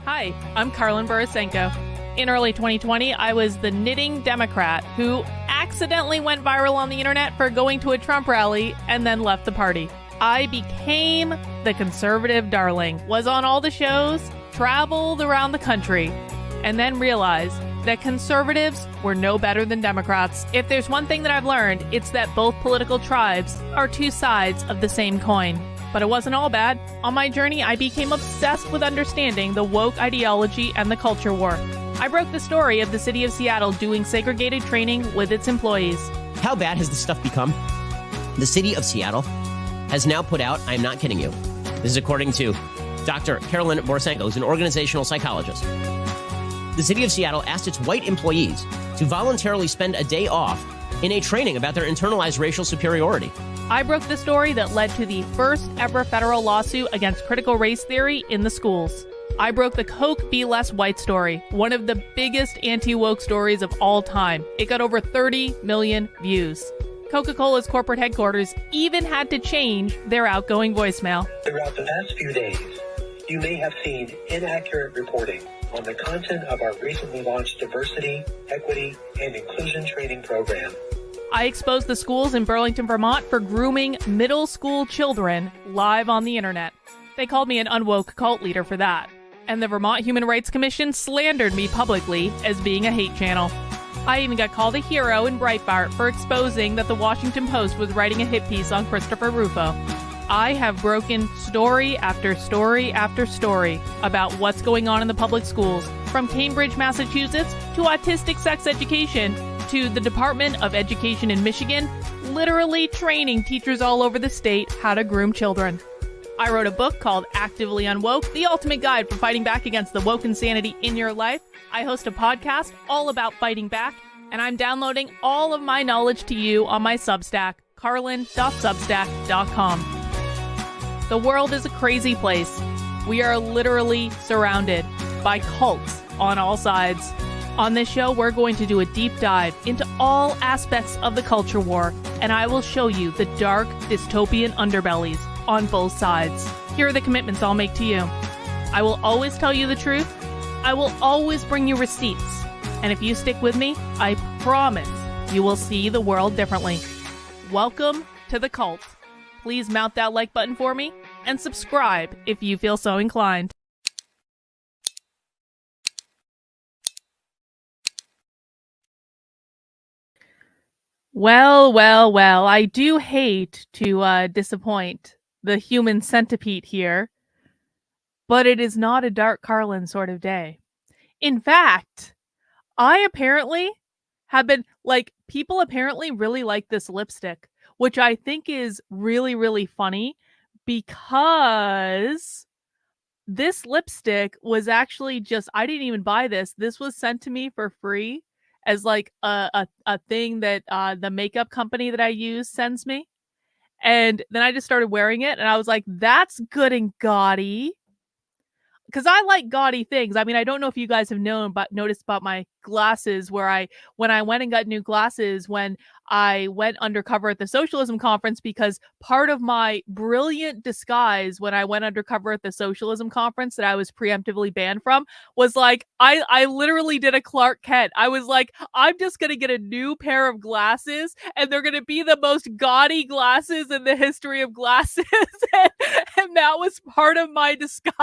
Hi, I'm Carlin Borisenko. In early 2020, I was the knitting Democrat who accidentally went viral on the internet for going to a Trump rally and then left the party. I became the conservative darling, was on all the shows, traveled around the country, and then realized that conservatives were no better than Democrats. If there's one thing that I've learned, it's that both political tribes are two sides of the same coin. But it wasn't all bad. On my journey, I became obsessed with understanding the woke ideology and the culture war. I broke the story of the city of Seattle doing segregated training with its employees. How bad has this stuff become? The city of Seattle has now put out, I'm not kidding you, this is according to Dr. Carolyn Borisenko, who's an organizational psychologist. The city of Seattle asked its white employees to voluntarily spend a day off in a training about their internalized racial superiority. I broke the story that led to the first ever federal lawsuit against critical race theory in the schools. I broke the Coke Be Less White story, one of the biggest anti-woke stories of all time. It got over 30 million views. Coca-Cola's corporate headquarters even had to change their outgoing voicemail. Throughout the past few days, you may have seen inaccurate reporting on the content of our recently launched diversity, equity, and inclusion training program. I exposed the schools in Burlington, Vermont for grooming middle school children live on the internet. They called me an unwoke cult leader for that. And the Vermont Human Rights Commission slandered me publicly as being a hate channel. I even got called a hero in Breitbart for exposing that the Washington Post was writing a hit piece on Christopher Rufo. I have broken story after story after story about what's going on in the public schools, from Cambridge, Massachusetts, to autistic sex education, to the Department of Education in Michigan, literally training teachers all over the state how to groom children. I wrote a book called Actively Unwoke, the ultimate guide for fighting back against the woke insanity in your life. I host a podcast all about fighting back, and I'm downloading all of my knowledge to you on my Substack, carlin.substack.com. The world is a crazy place. We are literally surrounded by cults on all sides. On this show, we're going to do a deep dive into all aspects of the culture war, and I will show you the dark, dystopian underbellies on both sides. Here are the commitments I'll make to you. I will always tell you the truth. I will always bring you receipts. And if you stick with me, I promise you will see the world differently. Welcome to the cult. Please mount that like button for me and subscribe if you feel so inclined. Well, I do hate to disappoint the Human Centipede here, but it is not a Dark Carlin sort of day. In fact, I apparently have been, people apparently really like this lipstick, which I think is really, really funny because this lipstick was actually I didn't even buy this. This was sent to me for free as a thing that the makeup company that I use sends me. And then I just started wearing it and I was like, that's good and gaudy. Because I like gaudy things. I mean, I don't know if you guys have noticed about my glasses when I went and got new glasses when I went undercover at the socialism conference, because part of my brilliant disguise when I went undercover at the socialism conference that I was preemptively banned from was I literally did a Clark Kent. I was like, I'm just going to get a new pair of glasses and they're going to be the most gaudy glasses in the history of glasses. and that was part of my disguise.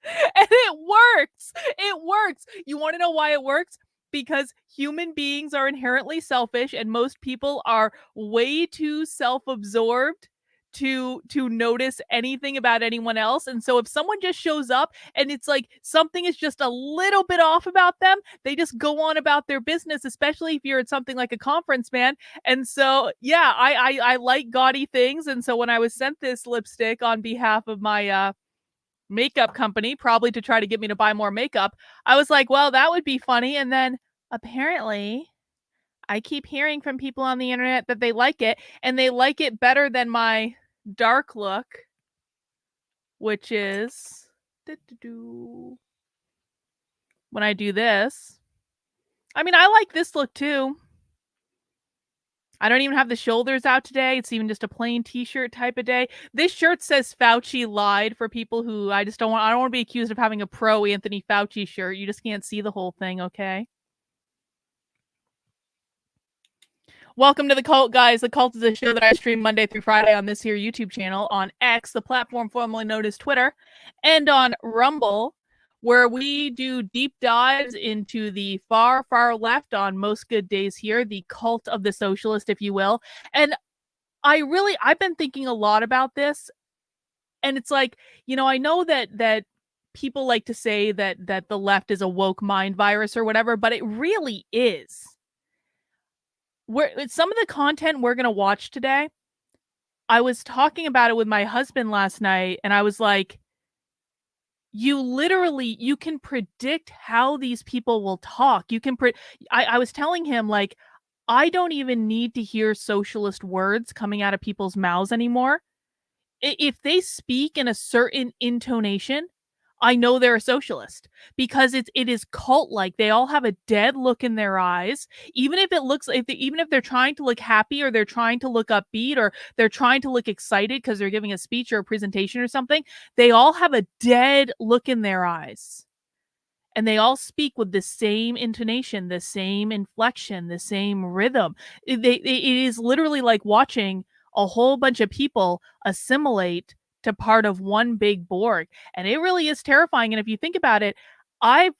And it works. It works. You want to know why it works? Because human beings are inherently selfish and most people are way too self-absorbed to notice anything about anyone else. And so if someone just shows up and it's like something is just a little bit off about them, they just go on about their business, especially if you're at something like a conference, man. And so, yeah, I like gaudy things. And so when I was sent this lipstick on behalf of my makeup company, probably to try to get me to buy more makeup, I was like, well, that would be funny. And then apparently I keep hearing from people on the internet that they like it, and they like it better than my dark look, which is when I do this. I mean, I like this look too. I don't even have the shoulders out today. It's even just a plain t-shirt type of day. This shirt says Fauci lied for people who I don't want to be accused of having a pro Anthony Fauci shirt. You just can't see the whole thing, okay? Welcome to The Cult, guys. The Cult is a show that I stream Monday through Friday on this here YouTube channel, on X, the platform formerly known as Twitter, and on Rumble, where we do deep dives into the far, far left on most good days here, the cult of the socialist, if you will. And I've been thinking a lot about this, and it's like, I know that people like to say that the left is a woke mind virus or whatever, but it really is. Some of the content we're going to watch today, I was talking about it with my husband last night, and I was like, you can predict how these people will talk. I was telling him, like, I don't even need to hear socialist words coming out of people's mouths anymore. If they speak in a certain intonation, I know they're a socialist, because it is cult-like. They all have a dead look in their eyes. Even if they're trying to look happy, or they're trying to look upbeat, or they're trying to look excited because they're giving a speech or a presentation or something, they all have a dead look in their eyes. And they all speak with the same intonation, the same inflection, the same rhythm. It is literally like watching a whole bunch of people assimilate to part of one big Borg. And it really is terrifying. And if you think about it, I've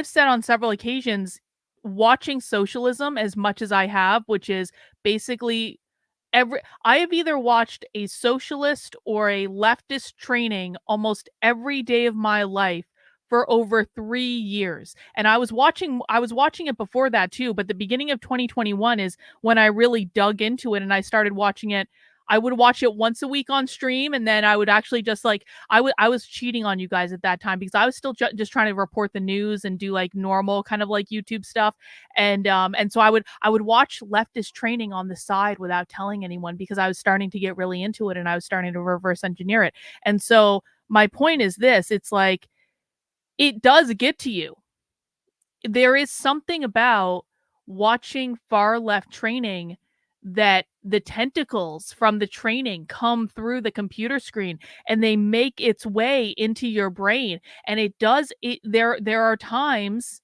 said on several occasions, watching socialism as much as I have, which is basically I have either watched a socialist or a leftist training almost every day of my life for over 3 years. And I was watching it before that too, but the beginning of 2021 is when I really dug into it, and I started watching it. I would watch it once a week on stream, and then I would actually just like I was cheating on you guys at that time, because I was still just trying to report the news and do like normal kind of like YouTube stuff. And so I would watch leftist training on the side without telling anyone, because I was starting to get really into it, and I was starting to reverse engineer it. And so my point is this: it's like, it does get to you. There is something about watching far left training that the tentacles from the training come through the computer screen, and they make its way into your brain. And there are times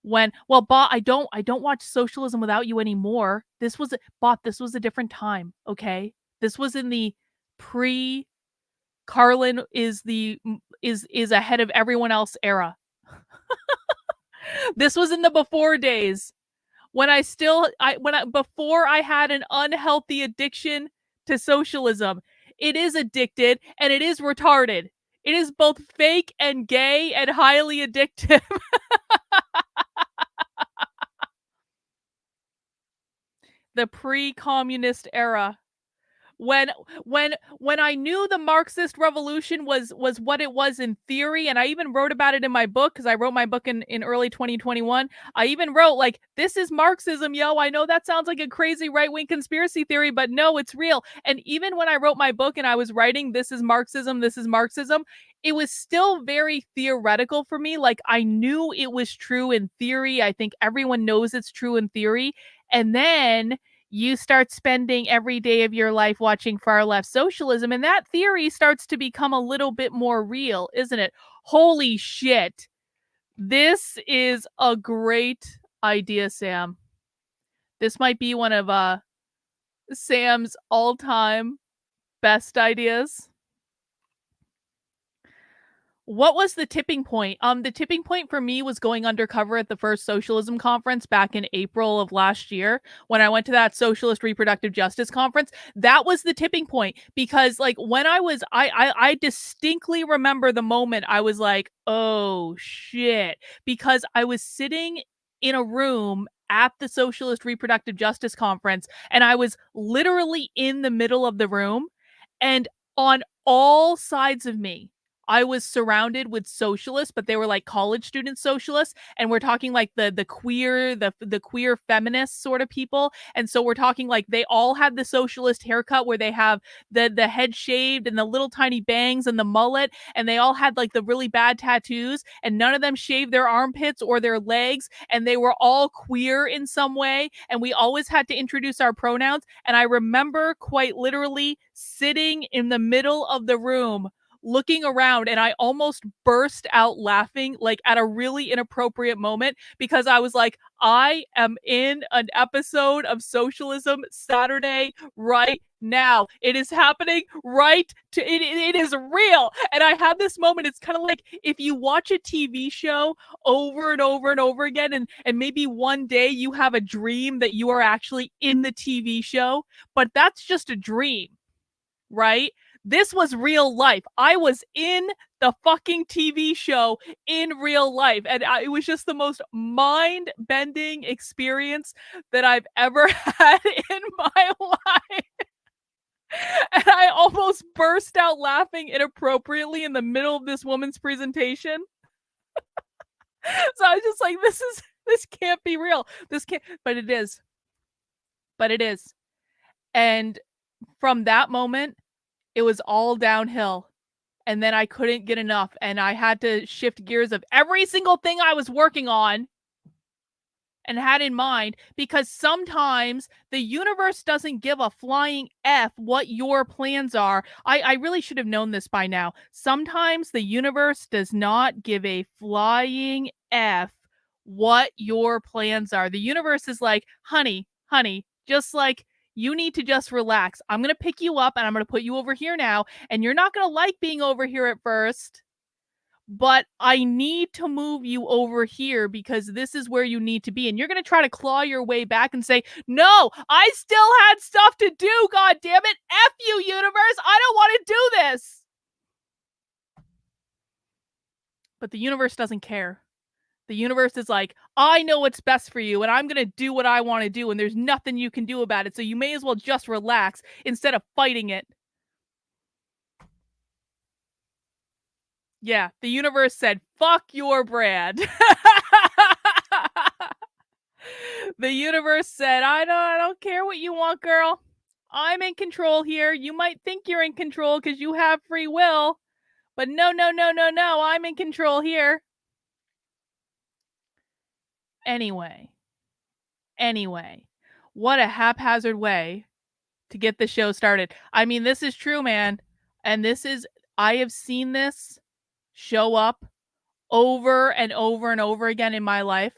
when, well, Bot, I don't watch Socialism Without You anymore. This was a different time, okay? This was in the pre Carlin is ahead of everyone else era. This was in the before days, when before I had an unhealthy addiction to socialism. It is addicted, and it is retarded. It is both fake and gay and highly addictive. The pre-communist era. When I knew the Marxist revolution was what it was in theory, and I even wrote about it in my book, because I wrote my book in early 2021. I even wrote, like, this is Marxism, yo. I know that sounds like a crazy right-wing conspiracy theory, but no, it's real. And even when I wrote my book and I was writing, this is Marxism, it was still very theoretical for me. Like, I knew it was true in theory. I think everyone knows it's true in theory. And then you start spending every day of your life watching far left socialism, and that theory starts to become a little bit more real, isn't it? Holy shit. This is a great idea, Sam. This might be one of Sam's all-time best ideas. What was the tipping point? The tipping point for me was going undercover at the first socialism conference back in April of last year, when I went to that socialist reproductive justice conference. That was the tipping point, because like when I distinctly remember the moment I was like, oh shit, because I was sitting in a room at the socialist reproductive justice conference, and I was literally in the middle of the room, and on all sides of me, I was surrounded with socialists, but they were like college student socialists, and we're talking like the queer feminist sort of people. And so we're talking like they all had the socialist haircut where they have the head shaved and the little tiny bangs and the mullet, and they all had like the really bad tattoos, and none of them shaved their armpits or their legs, and they were all queer in some way, and we always had to introduce our pronouns. And I remember quite literally sitting in the middle of the room looking around, and I almost burst out laughing like at a really inappropriate moment, because I was like, I am in an episode of Socialism Saturday right now. It is happening right to it. It is real. And I had this moment. It's kind of like if you watch a TV show over and over and over again, and maybe one day you have a dream that you are actually in the TV show, but that's just a dream, right? This was real life. I was in the fucking TV show in real life. And it was just the most mind-bending experience that I've ever had in my life. And I almost burst out laughing inappropriately in the middle of this woman's presentation. So I was just like, this can't be real. This can't, but it is. But it is. And from that moment, it was all downhill. And then I couldn't get enough. And I had to shift gears of every single thing I was working on and had in mind, because sometimes the universe doesn't give a flying F what your plans are. I really should have known this by now. Sometimes the universe does not give a flying F what your plans are. The universe is like, honey, just like, you need to just relax. I'm going to pick you up and I'm going to put you over here now. And you're not going to like being over here at first, but I need to move you over here because this is where you need to be. And you're going to try to claw your way back and say, no, I still had stuff to do. God damn it. F you, universe. I don't want to do this. But the universe doesn't care. The universe is like, I know what's best for you, and I'm going to do what I want to do, and there's nothing you can do about it, so you may as well just relax instead of fighting it. Yeah, the universe said, fuck your brand. The universe said, I don't care what you want, girl. I'm in control here. You might think you're in control because you have free will, but no, I'm in control here. Anyway, what a haphazard way to get the show started. I mean, this is true, man. And I have seen this show up over and over and over again in my life.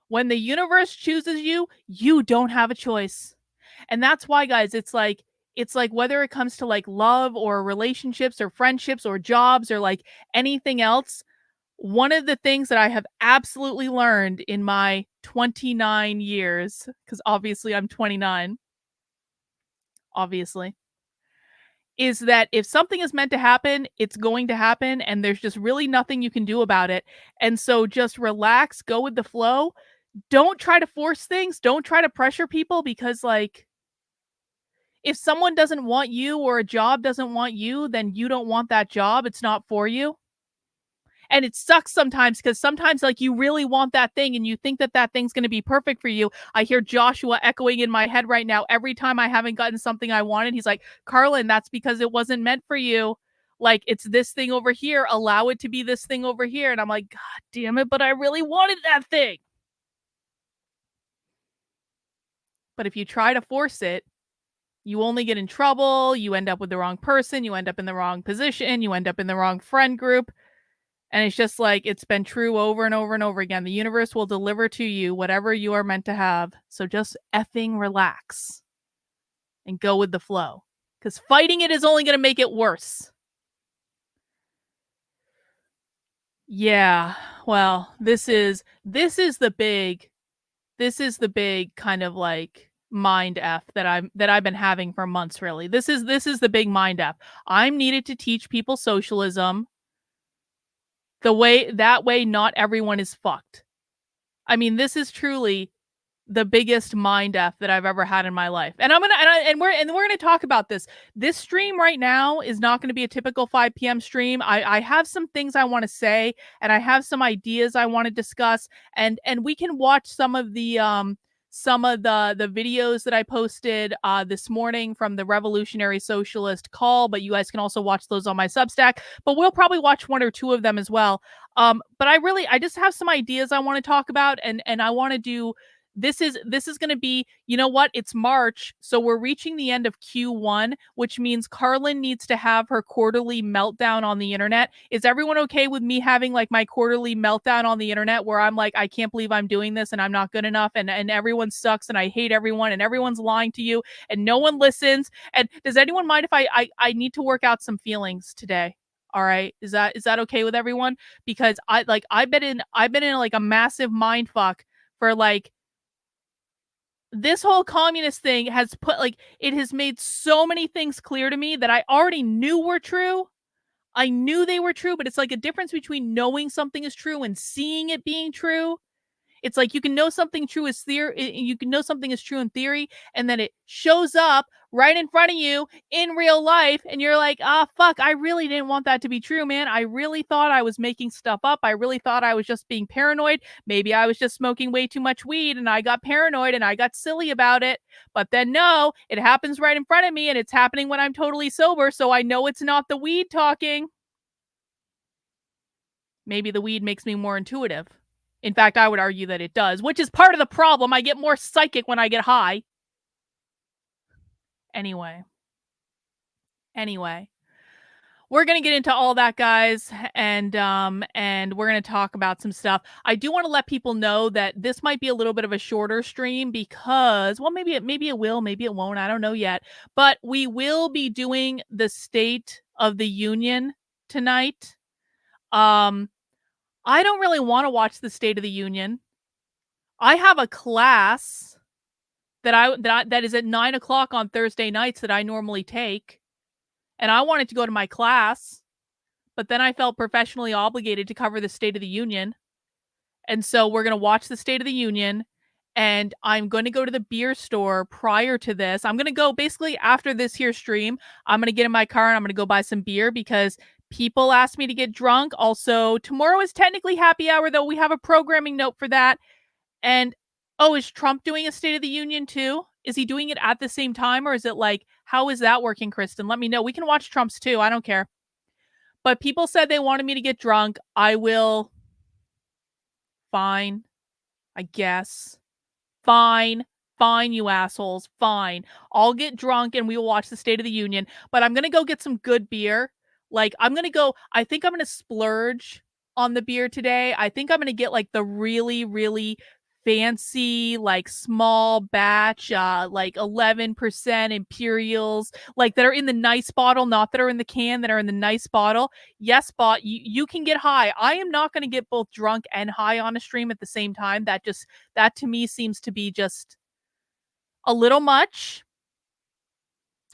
When the universe chooses you, you don't have a choice. And that's why, guys, it's like whether it comes to like love or relationships or friendships or jobs or like anything else, one of the things that I have absolutely learned in my 29 years, because obviously I'm 29, obviously, is that if something is meant to happen, it's going to happen, and there's just really nothing you can do about it. And so just relax, go with the flow. Don't try to force things. Don't try to pressure people, because like, if someone doesn't want you or a job doesn't want you, then you don't want that job. It's not for you. And it sucks sometimes, because sometimes like you really want that thing and you think that that thing's going to be perfect for you. I hear Joshua echoing in my head right now. Every time I haven't gotten something I wanted, he's like, Carlin, that's because it wasn't meant for you. Like, it's this thing over here. Allow it to be this thing over here. And I'm like, God damn it, but I really wanted that thing. But if you try to force it, you only get in trouble. You end up with the wrong person. You end up in the wrong position. You end up in the wrong friend group. And it's just like, it's been true over and over and over again. The universe will deliver to you whatever you are meant to have. So just effing relax and go with the flow, because fighting it is only going to make it worse. Yeah, well, this is the big kind of like mind F that I've been having for months, really. This is the big mind F. I'm needed to teach people socialism. That way not everyone is fucked. I mean, this is truly the biggest mind f that I've ever had in my life. And we're gonna talk about this. This stream right now is not going to be a typical 5 p.m. stream. I have some things I want to say, and I have some ideas I want to discuss, and we can watch some of the videos that I posted this morning from the Revolutionary Socialist call, but you guys can also watch those on my Substack. But we'll probably watch one or two of them as well. But I just have some ideas I want to talk about, and I want to do. This is going to be, you know what? It's March, so we're reaching the end of Q1, which means Carlin needs to have her quarterly meltdown on the internet. Is everyone okay with me having like my quarterly meltdown on the internet where I'm like, I can't believe I'm doing this and I'm not good enough, and everyone sucks and I hate everyone and everyone's lying to you and no one listens? And does anyone mind if I need to work out some feelings today? All right. Is that okay with everyone? Because I've been in like a massive mind fuck for like this whole communist thing has put like, it has made so many things clear to me that I already knew were true. I knew they were true, but it's like a difference between knowing something is true and seeing it being true. It's like you can know something true is theory. You can know something is true in theory, and then it shows up right in front of you in real life, and you're like, ah, fuck, I really didn't want that to be true, man. I really thought I was making stuff up. I really thought I was just being paranoid. Maybe I was just smoking way too much weed, and I got paranoid, and I got silly about it. But then no, it happens right in front of me, and it's happening when I'm totally sober, so I know it's not the weed talking. Maybe the weed makes me more intuitive. In fact, I would argue that it does, which is part of the problem. I get more psychic when I get high. Anyway, we're going to get into all that, guys, and we're going to talk about some stuff. I do want to let people know that this might be a little bit of a shorter stream because, well, maybe it will, maybe it won't. I don't know yet. But we will be doing the State of the Union tonight. I don't really want to watch the State of the Union. I have a class that is at 9:00 on Thursday nights that I normally take, and I wanted to go to my class, but then I felt professionally obligated to cover the State of the Union, and so we're gonna watch the State of the Union, and I'm going to go to the beer store prior to this. I'm gonna go basically after this here stream. I'm gonna get in my car and I'm gonna go buy some beer because people asked me to get drunk. Also, tomorrow is technically happy hour, though we have a programming note for that. And oh, is Trump doing a State of the Union too? Is he doing it at the same time, or is it like, how is that working, Kristen? Let me know. We can watch Trump's too. I don't care. But people said they wanted me to get drunk. I will. Fine. I guess. Fine, you assholes. Fine. I'll get drunk and we will watch the State of the Union. But I'm going to go get some good beer. Like, I think I'm going to splurge on the beer today. I think I'm going to get like the really, really fancy, like small batch, like 11% Imperials, like that are in the nice bottle, not that are in the can, that are in the nice bottle. Yes, bot, you can get high. I am not going to get both drunk and high on a stream at the same time. That to me seems to be just a little much.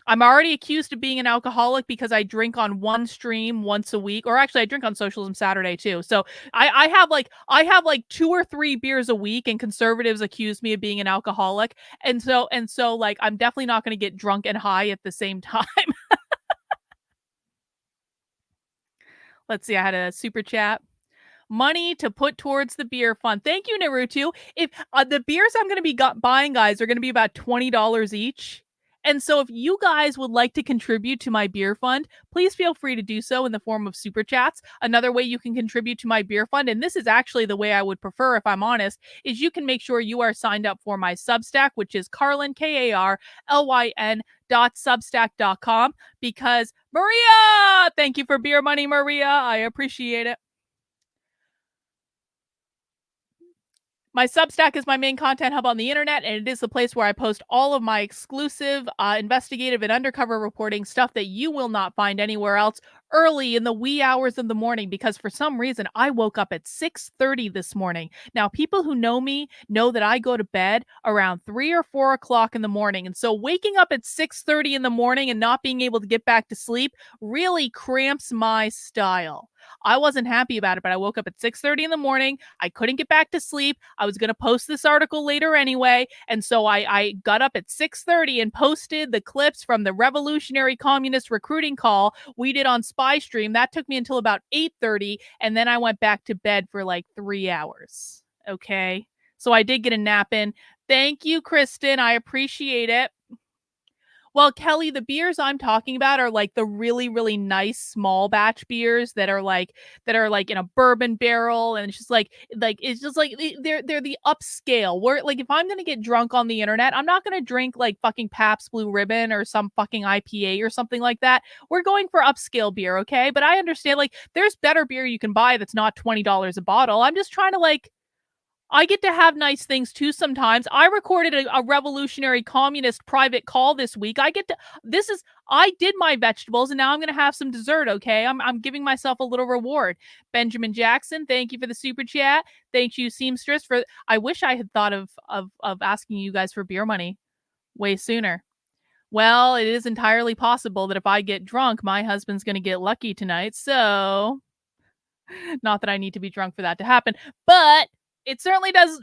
I'm already accused of being an alcoholic because I drink on one stream once a week, or actually I drink on Socialism Saturday too. So I have like 2 or 3 beers a week, and conservatives accuse me of being an alcoholic. And so like I'm definitely not going to get drunk and high at the same time. Let's see, I had a super chat. Money to put towards the beer fund. Thank you, Naruto. If the beers I'm going to be buying, guys, are going to be about $20 each. And so if you guys would like to contribute to my beer fund, please feel free to do so in the form of super chats. Another way you can contribute to my beer fund, and this is actually the way I would prefer if I'm honest, is you can make sure you are signed up for my Substack, which is Carlin, KARLYN.substack.com, because Maria, thank you for beer money, Maria. I appreciate it. My Substack is my main content hub on the internet, and it is the place where I post all of my exclusive, investigative, and undercover reporting, stuff that you will not find anywhere else, early in the wee hours of the morning, because for some reason, I woke up at 6:30 this morning. Now, people who know me know that I go to bed around 3 or 4 o'clock in the morning, and so waking up at 6:30 in the morning and not being able to get back to sleep really cramps my style. I wasn't happy about it, but I woke up at 6:30 in the morning. I couldn't get back to sleep. I was going to post this article later anyway. And so I got up at 6:30 and posted the clips from the revolutionary communist recruiting call we did on Spy Stream. That took me until about 8:30. And then I went back to bed for like 3 hours. Okay. So I did get a nap in. Thank you, Kristen. I appreciate it. Well, Kelly, the beers I'm talking about are like the really, really nice small batch beers that are like in a bourbon barrel, and it's just like they're the upscale. Where like if I'm gonna get drunk on the internet, I'm not gonna drink like fucking Pabst Blue Ribbon or some fucking IPA or something like that. We're going for upscale beer, okay? But I understand like there's better beer you can buy that's not $20 a bottle. I'm just trying to like I get to have nice things too sometimes. I recorded a revolutionary communist private call this week. I did my vegetables and now I'm going to have some dessert, okay? I'm giving myself a little reward. Benjamin Jackson, thank you for the super chat. Thank you, Seamstress, I wish I had thought of asking you guys for beer money way sooner. Well, it is entirely possible that if I get drunk, my husband's going to get lucky tonight. So, not that I need to be drunk for that to happen, but it certainly does.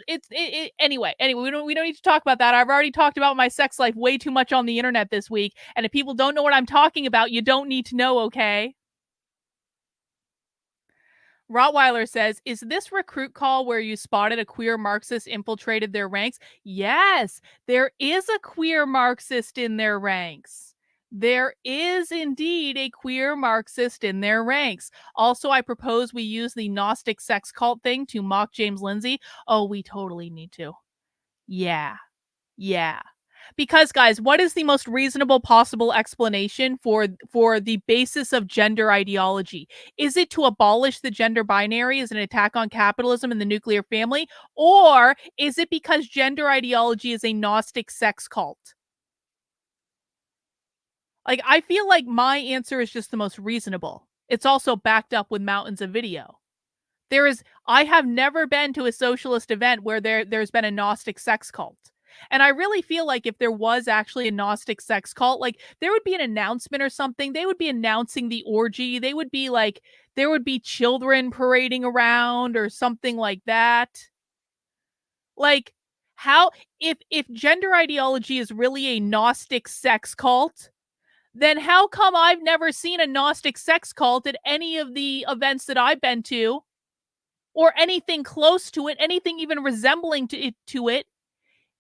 Anyway, we don't need to talk about that. I've already talked about my sex life way too much on the internet this week. And if people don't know what I'm talking about, you don't need to know, okay? Rottweiler says, is this recruit call where you spotted a queer Marxist infiltrated their ranks? Yes, there is a queer Marxist in their ranks. There is indeed a queer Marxist in their ranks. Also, I propose we use the Gnostic sex cult thing to mock James Lindsay. Oh, we totally need to. Yeah. Because, guys, what is the most reasonable possible explanation for the basis of gender ideology? Is it to abolish the gender binary as an attack on capitalism and the nuclear family? Or is it because gender ideology is a Gnostic sex cult? Like, I feel like my answer is just the most reasonable. It's also backed up with mountains of video. I have never been to a socialist event where there's been a Gnostic sex cult. And I really feel like if there was actually a Gnostic sex cult, like there would be an announcement or something. They would be announcing the orgy. They would be like, there would be children parading around or something like that. Like, how, if gender ideology is really a Gnostic sex cult, then how come I've never seen a Gnostic sex cult at any of the events that I've been to, or anything close to it, anything even resembling to it?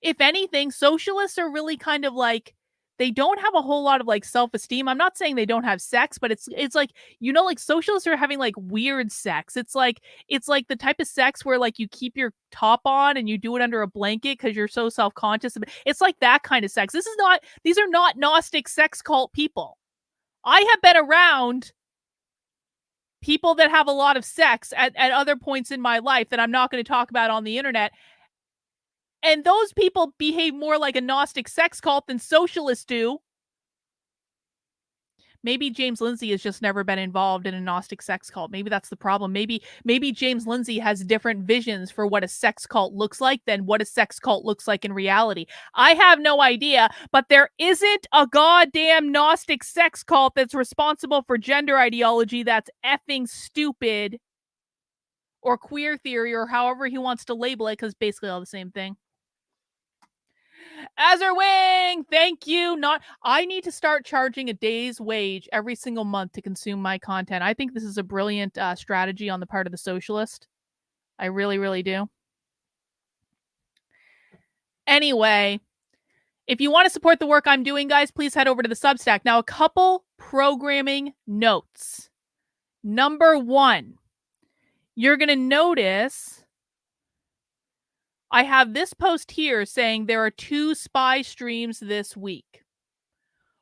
If anything, socialists are really kind of like, they don't have a whole lot of like self-esteem. I'm not saying they don't have sex, but it's like, you know, like socialists are having like weird sex. It's like the type of sex where like you keep your top on and you do it under a blanket because you're so self-conscious. It's like that kind of sex. These are not Gnostic sex cult people. I have been around people that have a lot of sex at other points in my life that I'm not going to talk about on the internet. And those people behave more like a Gnostic sex cult than socialists do. Maybe James Lindsay has just never been involved in a Gnostic sex cult. Maybe that's the problem. Maybe James Lindsay has different visions for what a sex cult looks like than what a sex cult looks like in reality. I have no idea, but there isn't a goddamn Gnostic sex cult that's responsible for gender ideology that's effing stupid, or queer theory, or however he wants to label it, because basically all the same thing. Azerwing, thank you. I need to start charging a day's wage every single month to consume my content. I think this is a brilliant strategy on the part of the socialist. I really, really do. Anyway, if you want to support the work I'm doing, guys, please head over to the Substack. Now, a couple programming notes. Number one, you're going to notice I have this post here saying there are 2 spy streams this week.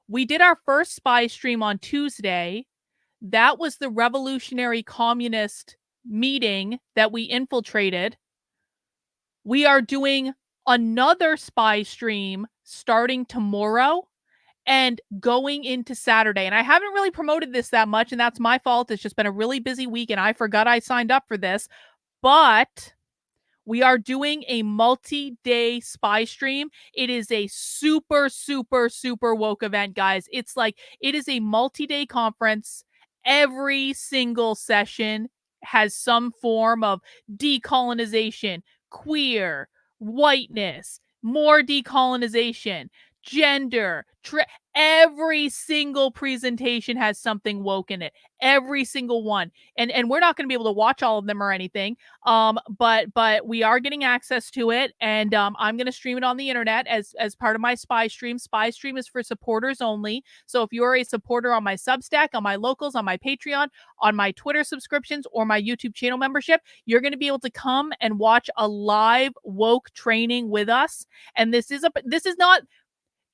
We did our first spy stream on Tuesday. That was the revolutionary communist meeting that we infiltrated. We are doing another spy stream starting tomorrow and going into Saturday. And I haven't really promoted this that much, and that's my fault. It's just been a really busy week, and I forgot I signed up for this. But we are doing a multi-day spy stream. It is a super, super, super woke event, guys. It is a multi-day conference, every single session has some form of decolonization, queer, whiteness, more decolonization, gender, every single presentation has something woke in it. Every single one. And we're not going to be able to watch all of them or anything. But we are getting access to it, and I'm going to stream it on the internet as part of my spy stream. Spy stream is for supporters only. So if you're a supporter on my Substack, on my locals, on my Patreon, on my Twitter subscriptions, or my YouTube channel membership, you're going to be able to come and watch a live woke training with us. And this is not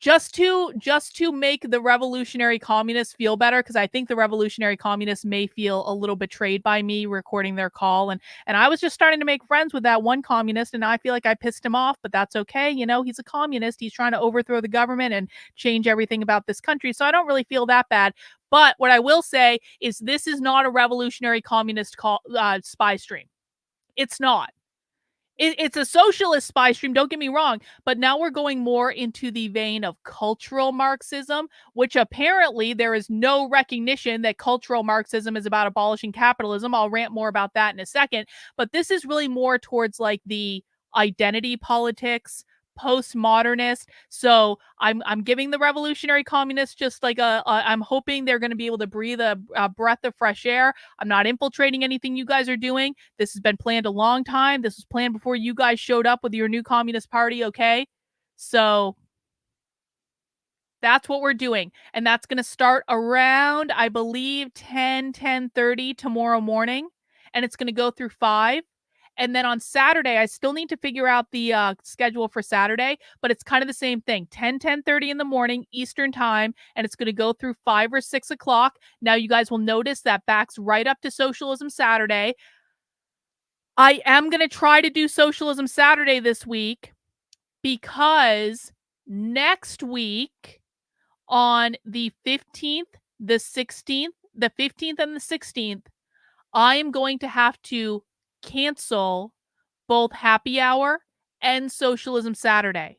just to make the revolutionary communists feel better, because I think the revolutionary communists may feel a little betrayed by me recording their call. And I was just starting to make friends with that one communist, and I feel like I pissed him off, but that's okay. You know, he's a communist. He's trying to overthrow the government and change everything about this country. So I don't really feel that bad. But what I will say is this is not a revolutionary communist spy stream. It's not. It's a socialist spy stream, don't get me wrong, but now we're going more into the vein of cultural Marxism, which apparently there is no recognition that cultural Marxism is about abolishing capitalism. I'll rant more about that in a second, but this is really more towards like the identity politics, postmodernist. So I'm giving the revolutionary communists just like I'm hoping they're going to be able to breathe a breath of fresh air. I'm not infiltrating anything you guys are doing. This has been planned a long time. This was planned before you guys showed up with your new Communist Party, okay? So that's what we're doing. And that's going to start around, I believe, 10:30 tomorrow morning. And it's going to go through 5. And then on Saturday, I still need to figure out the schedule for Saturday, but it's kind of the same thing. 10:30 in the morning, Eastern time, and it's going to go through 5 or 6 o'clock. Now, you guys will notice that backs right up to Socialism Saturday. I am going to try to do Socialism Saturday this week because next week on the 15th, the 16th, the 15th and the 16th, I am going to have to cancel both Happy Hour and Socialism Saturday.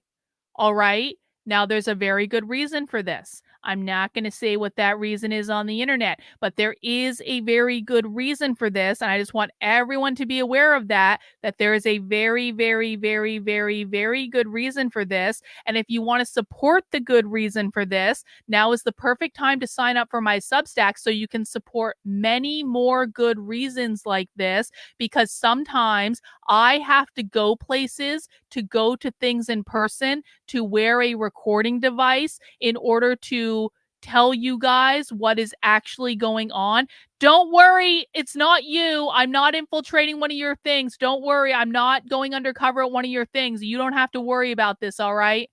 All right? Now, there's a very good reason for this. I'm not going to say what that reason is on the internet, but there is a very good reason for this. And I just want everyone to be aware of that there is a very, very, very, very, very good reason for this. And if you want to support the good reason for this, now is the perfect time to sign up for my Substack so you can support many more good reasons like this, because sometimes I have to go places, to go to things in person, to wear a recording device in order to tell you guys what is actually going on. Don't worry, it's not you. I'm not infiltrating one of your things. Don't worry, I'm not going undercover at one of your things. You don't have to worry about this, all right?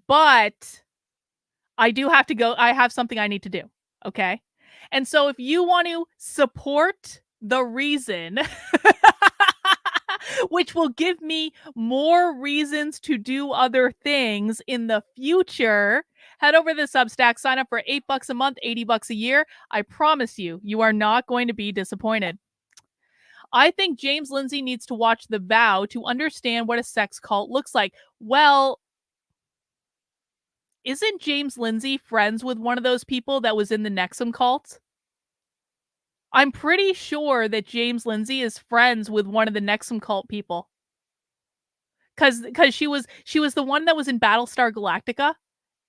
But I do have to go. I have something I need to do, okay? And so if you want to support the reason which will give me more reasons to do other things in the future, head over to the Substack, sign up for $8 a month, $80 a year. I promise you, you are not going to be disappointed. I think James Lindsay needs to watch The Vow to understand what a sex cult looks like. Well, isn't James Lindsay friends with one of those people that was in the Nexum cult? I'm pretty sure that James Lindsay is friends with one of the Nexum cult people. Cause she was the one that was in Battlestar Galactica,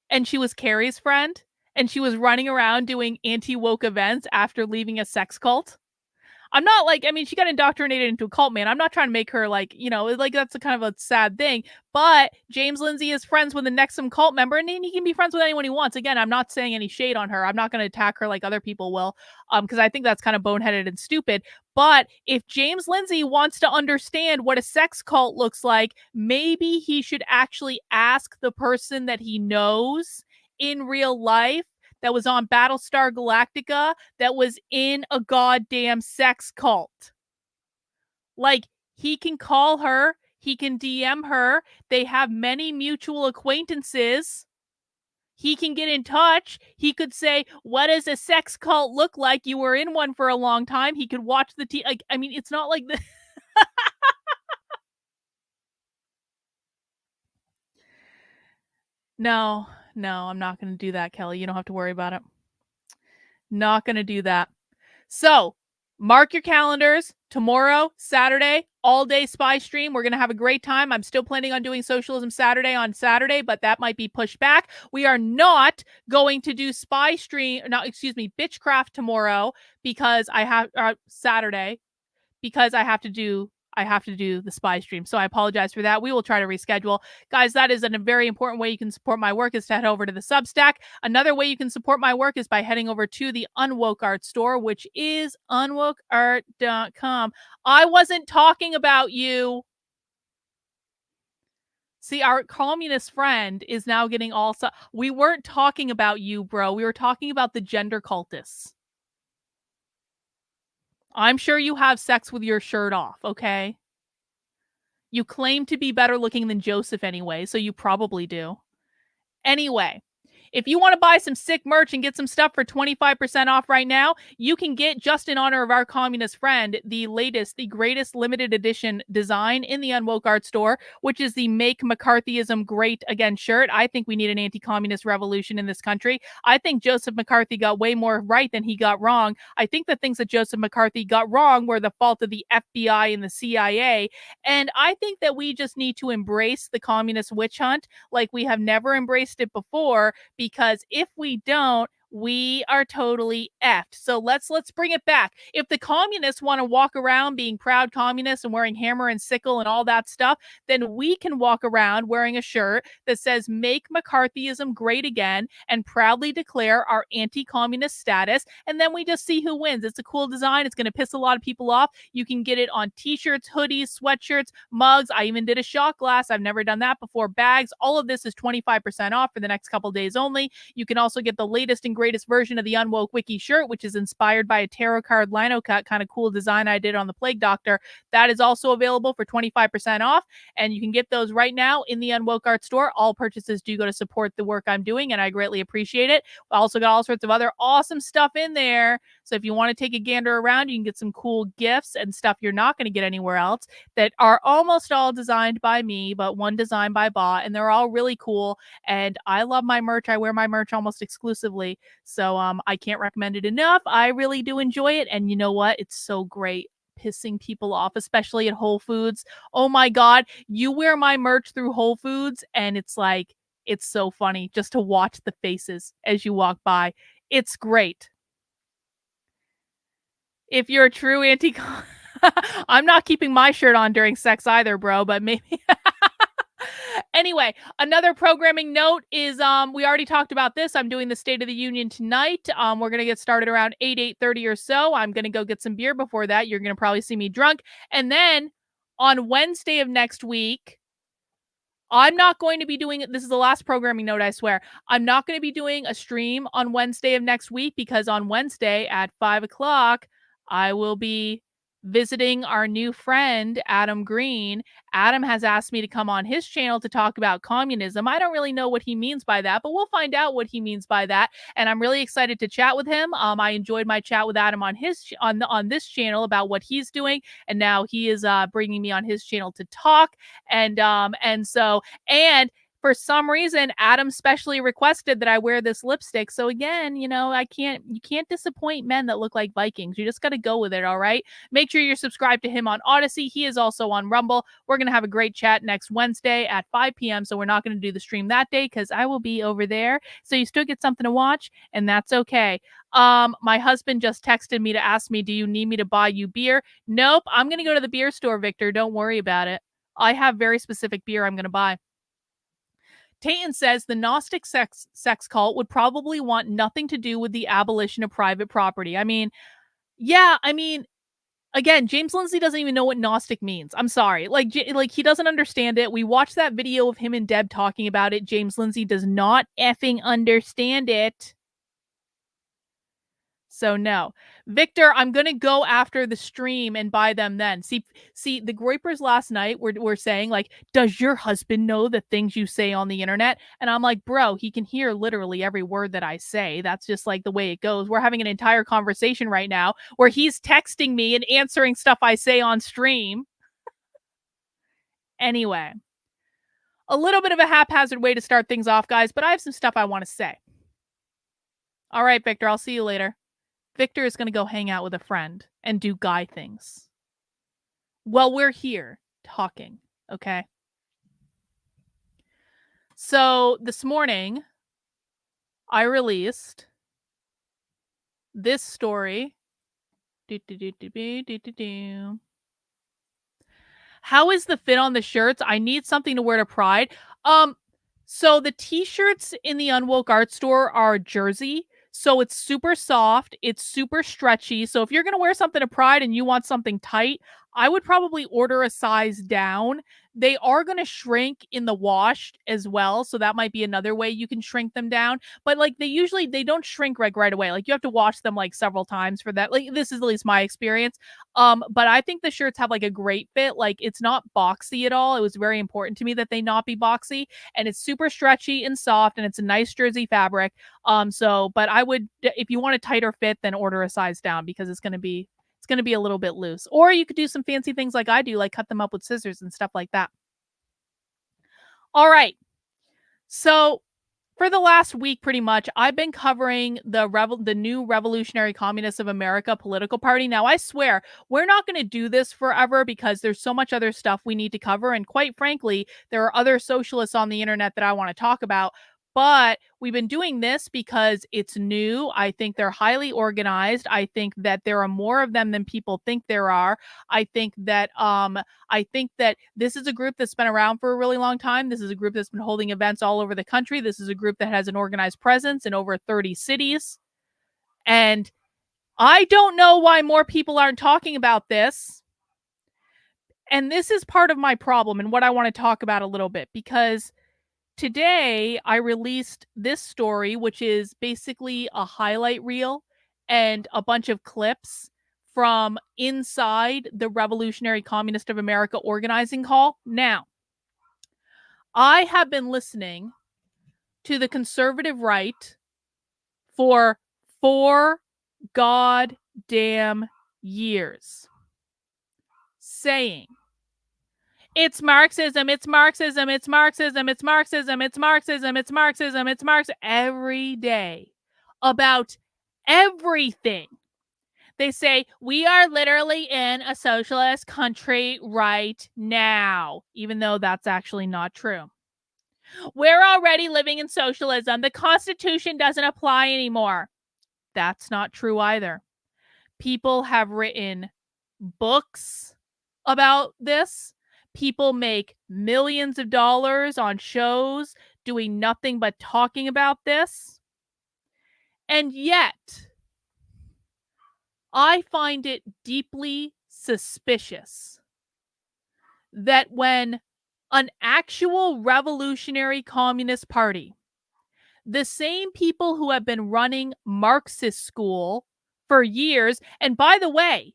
and she was Carrie's friend, and she was running around doing anti-woke events after leaving a sex cult. I'm not like, I mean, she got indoctrinated into a cult, man. I'm not trying to make her like, you know, like that's a kind of a sad thing. But James Lindsay is friends with the Nexum cult member, and he can be friends with anyone he wants. Again, I'm not saying any shade on her. I'm not going to attack her like other people will, because I think that's kind of boneheaded and stupid. But if James Lindsay wants to understand what a sex cult looks like, maybe he should actually ask the person that he knows in real life that was on Battlestar Galactica that was in a goddamn sex cult. Like, he can call her, he can DM her, they have many mutual acquaintances. He can get in touch. He could say, what does a sex cult look like? You were in one for a long time. He could watch the like, I mean, it's not like the No, No, I'm not going to do that, Kelly. You don't have to worry about it. Not going to do that. So, mark your calendars. Tomorrow, Saturday, all-day spy stream. We're going to have a great time. I'm still planning on doing Socialism Saturday on Saturday, but that might be pushed back. We are not going to do spy stream, no, excuse me, Bitchcraft tomorrow because I have Saturday because I have to do the spy stream. So I apologize for that. We will try to reschedule. Guys, that is a very important way you can support my work is to head over to the Substack. Another way you can support my work is by heading over to the Unwoke Art store, which is unwokeart.com. I wasn't talking about you. See, our communist friend is now getting all... We weren't talking about you, bro. We were talking about the gender cultists. I'm sure you have sex with your shirt off, okay? You claim to be better looking than Joseph anyway, so you probably do. Anyway, if you want to buy some sick merch and get some stuff for 25% off right now, you can get, just in honor of our communist friend, the greatest limited edition design in the Unwoke Art store, which is the Make McCarthyism Great Again shirt. I think we need an anti-communist revolution in this country. I think Joseph McCarthy got way more right than he got wrong. I think the things that Joseph McCarthy got wrong were the fault of the FBI and the CIA. And I think that we just need to embrace the communist witch hunt like we have never embraced it before, because if we don't, we are totally effed. So let's bring it back. If the communists want to walk around being proud communists and wearing hammer and sickle and all that stuff, then we can walk around wearing a shirt that says "Make McCarthyism Great Again" and proudly declare our anti-communist status. And then we just see who wins. It's a cool design. It's going to piss a lot of people off. You can get it on t-shirts, hoodies, sweatshirts, mugs. I even did a shot glass. I've never done that before. Bags. All of this is 25% off for the next couple days only. You can also get the latest and greatest version of the Unwoke Wiki shirt, which is inspired by a tarot card lino cut, kind of cool design I did on the Plague Doctor. That is also available for 25% off, and you can get those right now in the Unwoke Art store. All purchases do go to support the work I'm doing, and I greatly appreciate it. I also got all sorts of other awesome stuff in there, so if you want to take a gander around, you can get some cool gifts and stuff you're not going to get anywhere else that are almost all designed by me, but one designed by Ba, and they're all really cool, and I love my merch. I wear my merch almost exclusively. So I can't recommend it enough. I really do enjoy it. And you know what? It's so great pissing people off, especially at Whole Foods. Oh my God. You wear my merch through Whole Foods and it's like, it's so funny just to watch the faces as you walk by. It's great. If you're a true I'm not keeping my shirt on during sex either, bro, but maybe... Anyway, another programming note is we already talked about this. I'm doing the State of the Union tonight. We're going to get started around 8:30 or so. I'm going to go get some beer before that. You're going to probably see me drunk. And then on Wednesday of next week, I'm not going to be doing it. This is the last programming note, I swear. I'm not going to be doing a stream on Wednesday of next week because on Wednesday at 5 o'clock, I will be visiting our new friend, Adam Green. Adam has asked me to come on his channel to talk about communism. I don't really know what he means by that, but we'll find out what he means by that. And I'm really excited to chat with him. I enjoyed my chat with Adam on his on this channel about what he's doing, and now he is bringing me on his channel to talk. And for some reason, Adam specially requested that I wear this lipstick. So again, you can't disappoint men that look like Vikings. You just got to go with it, all right? Make sure you're subscribed to him on Odyssey. He is also on Rumble. We're going to have a great chat next Wednesday at 5 p.m. So we're not going to do the stream that day because I will be over there. So you still get something to watch, and that's okay. My husband just texted me to ask me, do you need me to buy you beer? Nope. I'm going to go to the beer store, Victor. Don't worry about it. I have very specific beer I'm going to buy. Tayton says the Gnostic sex cult would probably want nothing to do with the abolition of private property. Again, James Lindsay doesn't even know what Gnostic means. I'm sorry. Like he doesn't understand it. We watched that video of him and Deb talking about it. James Lindsay does not effing understand it. So no. Victor, I'm going to go after the stream and buy them then. See, the Groypers last night were saying, like, does your husband know the things you say on the internet? And I'm like, bro, he can hear literally every word that I say. That's just like the way it goes. We're having an entire conversation right now where he's texting me and answering stuff I say on stream. Anyway. A little bit of a haphazard way to start things off, guys, but I have some stuff I want to say. All right, Victor, I'll see you later. Victor is going to go hang out with a friend and do guy things. Well, we're here talking, okay? So this morning, I released this story. How is the fit on the shirts? I need something to wear to Pride. So the t-shirts in the Unwoke Art store are jersey. So it's super soft. It's super stretchy. So if you're going to wear something to Pride and you want something tight, I would probably order a size down. They are going to shrink in the wash as well. So that might be another way you can shrink them down. But like they don't shrink right away. Like you have to wash them like several times for that. Like this is at least my experience. But I think the shirts have like a great fit. Like it's not boxy at all. It was very important to me that they not be boxy, and it's super stretchy and soft, and it's a nice jersey fabric. But I would, if you want a tighter fit, then order a size down because it's gonna be a little bit loose. Or you could do some fancy things like I do, like cut them up with scissors and stuff like that. All right. So for the last week, pretty much, I've been covering the new Revolutionary Communists of America political party. Now, I swear, we're not going to do this forever because there's so much other stuff we need to cover. And quite frankly, there are other socialists on the internet that I want to talk about. But we've been doing this because it's new. I think they're highly organized. I think that there are more of them than people think there are. I think that this is a group that's been around for a really long time. This is a group that's been holding events all over the country. This is a group that has an organized presence in over 30 cities. And I don't know why more people aren't talking about this. And this is part of my problem and what I want to talk about a little bit, because today I released this story, which is basically a highlight reel and a bunch of clips from inside the Revolutionary Communist of America organizing call. Now, I have been listening to the conservative right for 4 goddamn years, saying it's Marxism, it's Marxism, it's Marxism, it's Marxism, it's Marxism, it's Marxism, it's Marxism, every day about everything. They say, we are literally in a socialist country right now, even though that's actually not true. We're already living in socialism. The Constitution doesn't apply anymore. That's not true either. People have written books about this. People make millions of dollars on shows doing nothing but talking about this. And yet, I find it deeply suspicious that when an actual revolutionary communist party, the same people who have been running Marxist school for years, and by the way,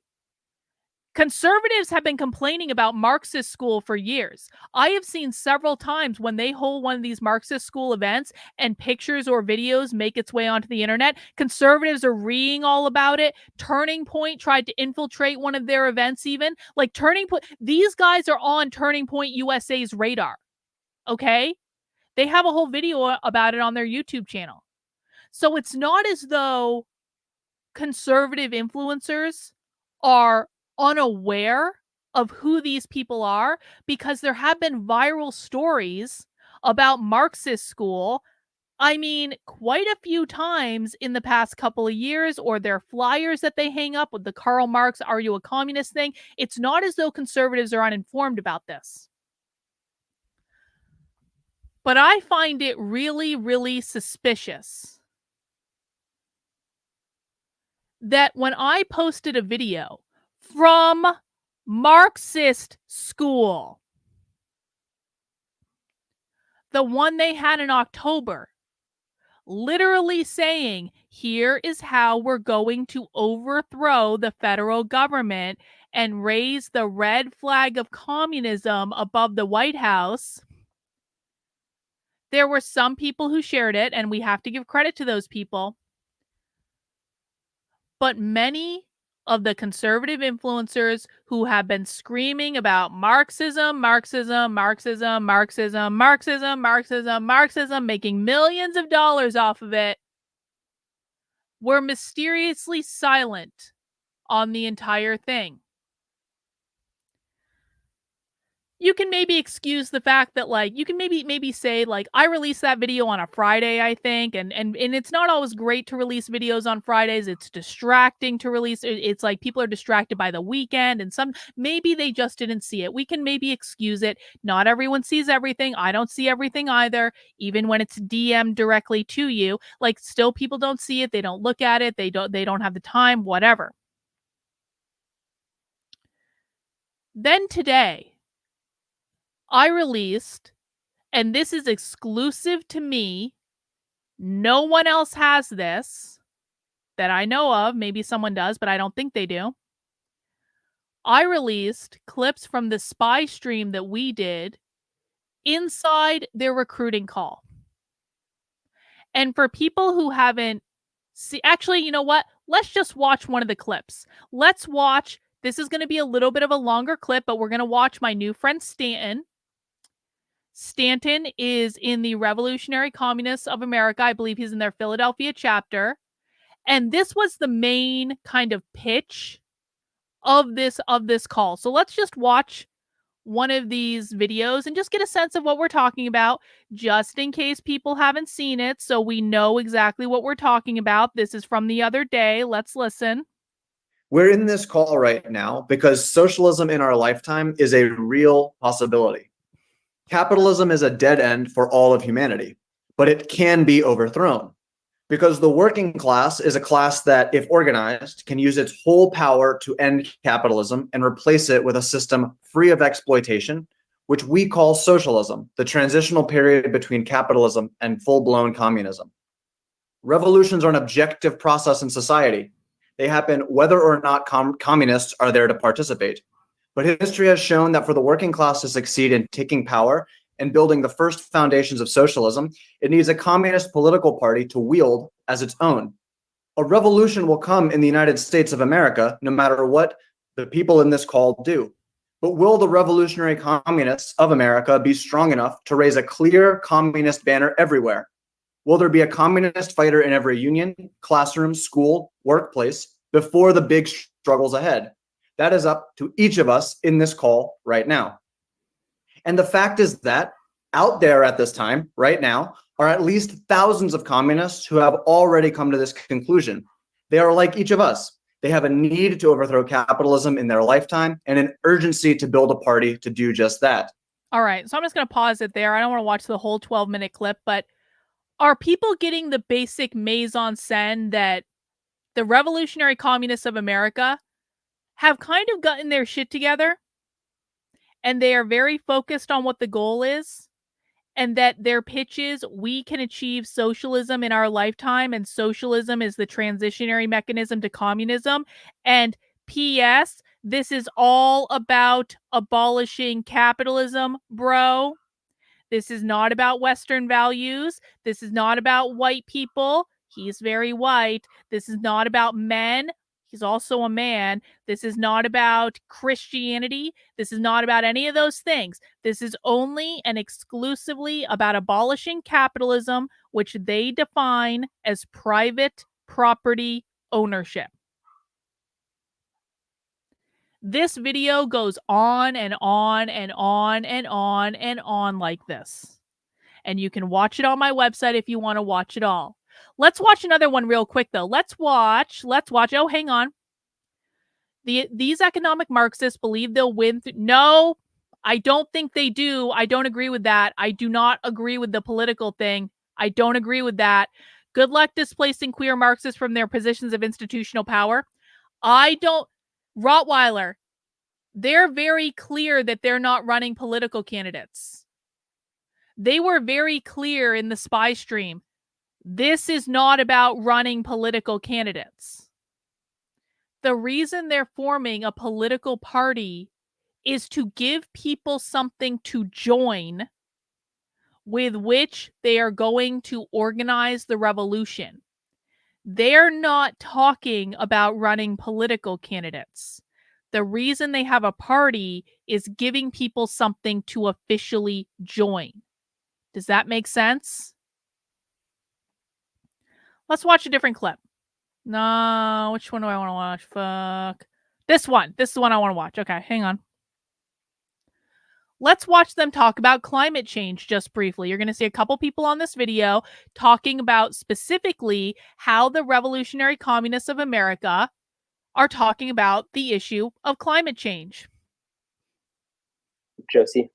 conservatives have been complaining about Marxist school for years. I have seen several times when they hold one of these Marxist school events and pictures or videos make its way onto the internet, conservatives are reading all about it. Turning Point tried to infiltrate one of their events even. Like Turning Point, these guys are on Turning Point USA's radar, okay? They have a whole video about it on their YouTube channel. So it's not as though conservative influencers are unaware of who these people are, because there have been viral stories about Marxist school. I mean, quite a few times in the past couple of years, or their flyers that they hang up with the Karl Marx, "Are you a communist?" thing. It's not as though conservatives are uninformed about this. But I find it really, really suspicious that when I posted a video from Marxist school, the one they had in October, literally saying, here is how we're going to overthrow the federal government and raise the red flag of communism above the White House, there were some people who shared it, and we have to give credit to those people. But many of the conservative influencers who have been screaming about Marxism, Marxism, Marxism, Marxism, Marxism, Marxism, Marxism, making millions of dollars off of it, were mysteriously silent on the entire thing. You can maybe excuse the fact that, like, you can maybe say, like, I released that video on a Friday, I think, and it's not always great to release videos on Fridays. It's distracting to release. It's like people are distracted by the weekend, and maybe they just didn't see it. We can maybe excuse it. Not everyone sees everything. I don't see everything either, even when it's DM'd directly to you. Like, still people don't see it. They don't look at it. They don't have the time, whatever. Then today, I released, and this is exclusive to me, no one else has this that I know of. Maybe someone does, but I don't think they do. I released clips from the spy stream that we did inside their recruiting call. And for people who haven't actually, you know what? Let's just watch one of the clips. Let's watch. This is going to be a little bit of a longer clip, but we're going to watch my new friend Stanton. Stanton is in the Revolutionary Communists of America. I believe he's in their Philadelphia chapter. And this was the main kind of pitch of this call. So let's just watch one of these videos and just get a sense of what we're talking about, just in case people haven't seen it, so we know exactly what we're talking about. This is from the other day. Let's listen. We're in this call right now because socialism in our lifetime is a real possibility. Capitalism is a dead end for all of humanity, but it can be overthrown because the working class is a class that, if organized, can use its whole power to end capitalism and replace it with a system free of exploitation, which we call socialism, the transitional period between capitalism and full-blown communism. Revolutions are an objective process in society. They happen whether or not communists are there to participate. But history has shown that for the working class to succeed in taking power and building the first foundations of socialism, it needs a communist political party to wield as its own. A revolution will come in the United States of America, no matter what the people in this call do. But will the revolutionary communists of America be strong enough to raise a clear communist banner everywhere? Will there be a communist fighter in every union, classroom, school, workplace before the big struggles ahead? That is up to each of us in this call right now. And the fact is that out there at this time, right now, are at least thousands of communists who have already come to this conclusion. They are like each of us. They have a need to overthrow capitalism in their lifetime and an urgency to build a party to do just that. All right, so I'm just going to pause it there. I don't want to watch the whole 12-minute clip, but are people getting the basic mise-en-scène that the Revolutionary Communists of America have kind of gotten their shit together, and they are very focused on what the goal is, and that their pitch is, we can achieve socialism in our lifetime, and socialism is the transitionary mechanism to communism, and P.S., this is all about abolishing capitalism, bro. This is not about Western values. This is not about white people. He's very white. This is not about men. He's also a man. This is not about Christianity. This is not about any of those things. This is only and exclusively about abolishing capitalism, which they define as private property ownership. This video goes on and on and on and on and on like this. And you can watch it on my website if you want to watch it all. Let's watch another one real quick, though. Let's watch. Oh, hang on. These economic Marxists believe they'll win. No, I don't think they do. I don't agree with that. I do not agree with the political thing. I don't agree with that. Good luck displacing queer Marxists from their positions of institutional power. Rottweiler, they're very clear that they're not running political candidates. They were very clear in the spy stream. This is not about running political candidates. The reason they're forming a political party is to give people something to join with which they are going to organize the revolution. They're not talking about running political candidates. The reason they have a party is giving people something to officially join. Does that make sense? Let's watch a different clip. No, which one do I want to watch? Fuck. This one. This is the one I want to watch. Okay, hang on. Let's watch them talk about climate change just briefly. You're going to see a couple people on this video talking about specifically how the revolutionary communists of America are talking about the issue of climate change. Josie.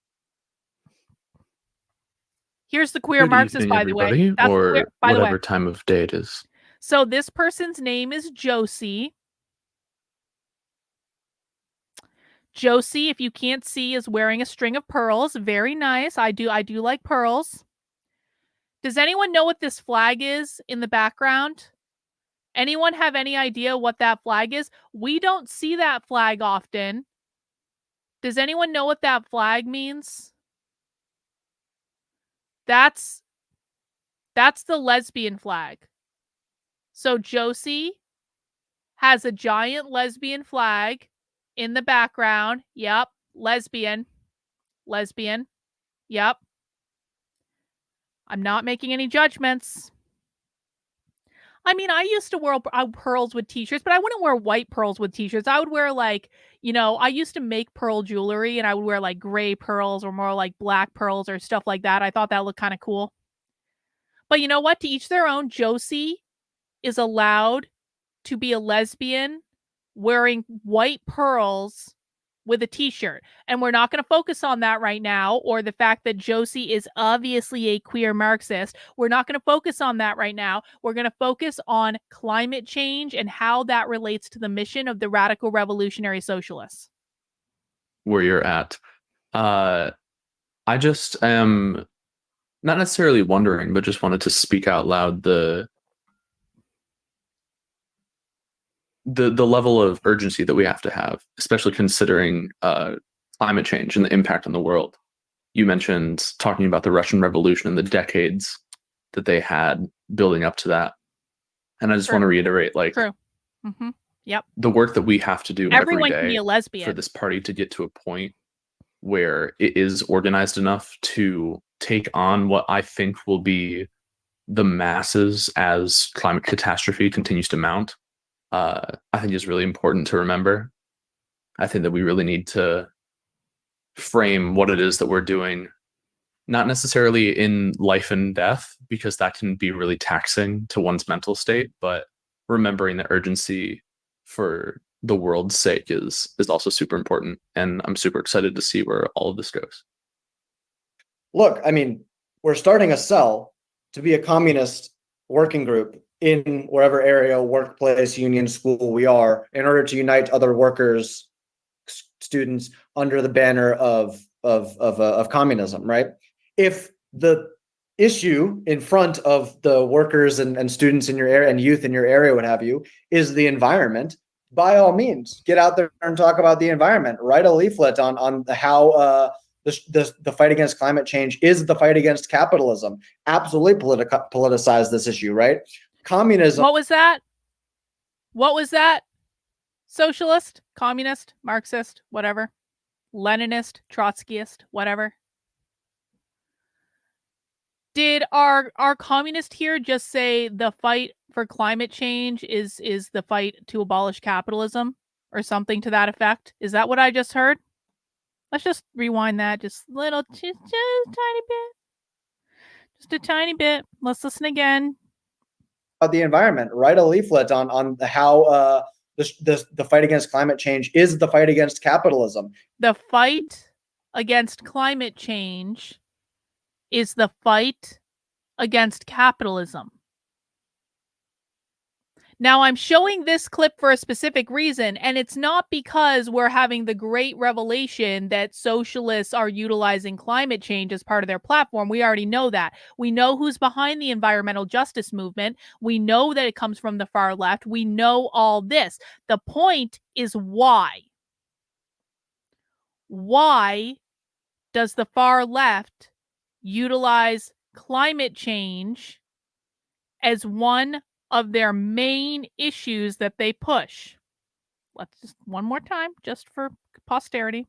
Here's the queer Good Marxist, evening, by the way. everybody, That's or queer, by the way. whatever time of day it is. So this person's name is Josie. Josie, if you can't see, is wearing a string of pearls. Very nice. I do like pearls. Does anyone know what this flag is in the background? Anyone have any idea what that flag is? We don't see that flag often. Does anyone know what that flag means? That's the lesbian flag. So Josie has a giant lesbian flag in the background. Yep. Lesbian. Yep. I'm not making any judgments. I mean, I used to wear pearls with t-shirts, but I wouldn't wear white pearls with t-shirts. I would wear like, I used to make pearl jewelry and I would wear like gray pearls or more like black pearls or stuff like that. I thought that looked kind of cool. But you know what? To each their own. Josie is allowed to be a lesbian wearing white pearls with a t-shirt. And we're not going to focus on that right now, or the fact that Josie is obviously a queer Marxist. We're not going to focus on that right now. We're going to focus on climate change and how that relates to the mission of the radical revolutionary socialists. Where you're at. I just am not necessarily wondering, but just wanted to speak out loud the level of urgency that we have to have, especially considering climate change and the impact on the world. You mentioned talking about the Russian Revolution and the decades that they had building up to that. And I just want to reiterate, like, True. Mm-hmm. Yep. The work that we have to do Everyone every day can be a lesbian for this party to get to a point where it is organized enough to take on what I think will be the masses as climate catastrophe continues to mount. I think is really important to remember. I think that we really need to frame what it is that we're doing, not necessarily in life and death, because that can be really taxing to one's mental state, but remembering the urgency for the world's sake is also super important. And I'm super excited to see where all of this goes. Look, I mean, we're starting a cell to be a communist working group in wherever area, workplace, union, school we are, in order to unite other workers, students under the banner of communism, right? If the issue in front of the workers and students in your area and youth in your area, what have you, is the environment, by all means, get out there and talk about the environment. Write a leaflet on how the fight against climate change is the fight against capitalism. Absolutely politicize this issue, right? Communism. What was that? What was that? Socialist, communist, Marxist, whatever. Leninist, Trotskyist, whatever. Did our communist here just say the fight for climate change is the fight to abolish capitalism or something to that effect? Is that what I just heard? Let's just rewind that just a little, just a tiny bit. Just a tiny bit. Let's listen again. The environment. Write a leaflet on how the fight against climate change is the fight against capitalism. The fight against climate change is the fight against capitalism. Now, I'm showing this clip for a specific reason, and it's not because we're having the great revelation that socialists are utilizing climate change as part of their platform. We already know that. We know who's behind the environmental justice movement. We know that it comes from the far left. We know all this. The point is why. Why does the far left utilize climate change as one of their main issues that they push. Let's just one more time, just for posterity.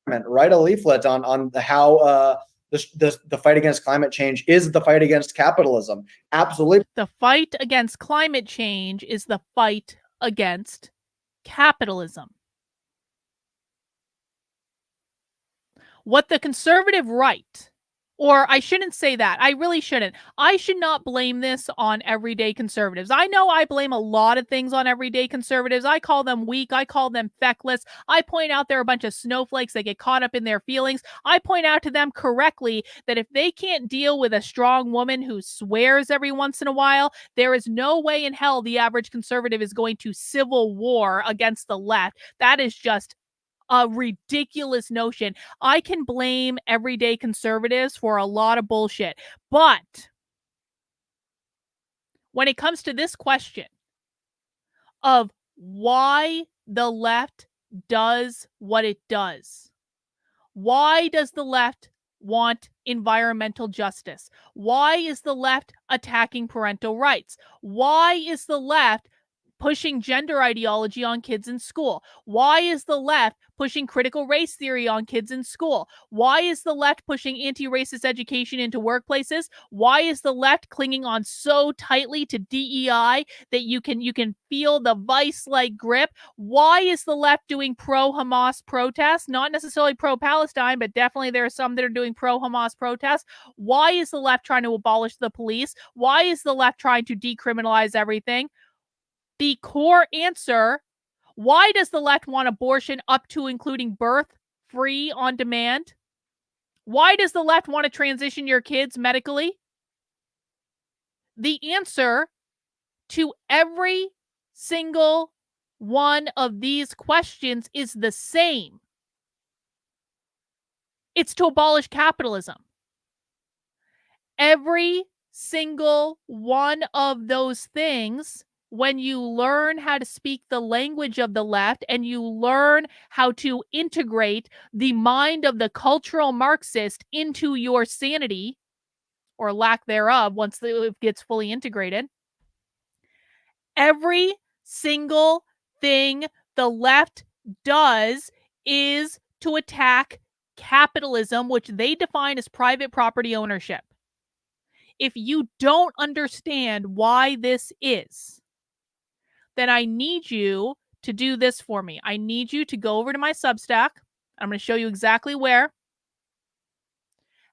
Write a leaflet on how the fight against climate change is the fight against capitalism. Absolutely. The fight against climate change is the fight against capitalism. What the conservative right, or I shouldn't say that. I really shouldn't. I should not blame this on everyday conservatives. I know I blame a lot of things on everyday conservatives. I call them weak. I call them feckless. I point out they're a bunch of snowflakes that get caught up in their feelings. I point out to them correctly that if they can't deal with a strong woman who swears every once in a while, there is no way in hell the average conservative is going to civil war against the left. That is just a ridiculous notion. I can blame everyday conservatives for a lot of bullshit. But when it comes to this question of why the left does what it does, why does the left want environmental justice? Why is the left attacking parental rights? Why is the left pushing gender ideology on kids in school? Why is the left pushing critical race theory on kids in school? Why is the left pushing anti-racist education into workplaces? Why is the left clinging on so tightly to DEI that you can feel the vice-like grip? Why is the left doing pro-Hamas protests? Not necessarily pro-Palestine, but definitely there are some that are doing pro-Hamas protests. Why is the left trying to abolish the police? Why is the left trying to decriminalize everything? The core answer, why does the left want abortion up to including birth free on demand? Why does the left want to transition your kids medically? The answer to every single one of these questions is the same. It's to abolish capitalism. Every single one of those things, when you learn how to speak the language of the left and you learn how to integrate the mind of the cultural Marxist into your sanity, or lack thereof, once it gets fully integrated, every single thing the left does is to attack capitalism, which they define as private property ownership. If you don't understand why this is, then I need you to do this for me. I need you to go over to my Substack. I'm going to show you exactly where.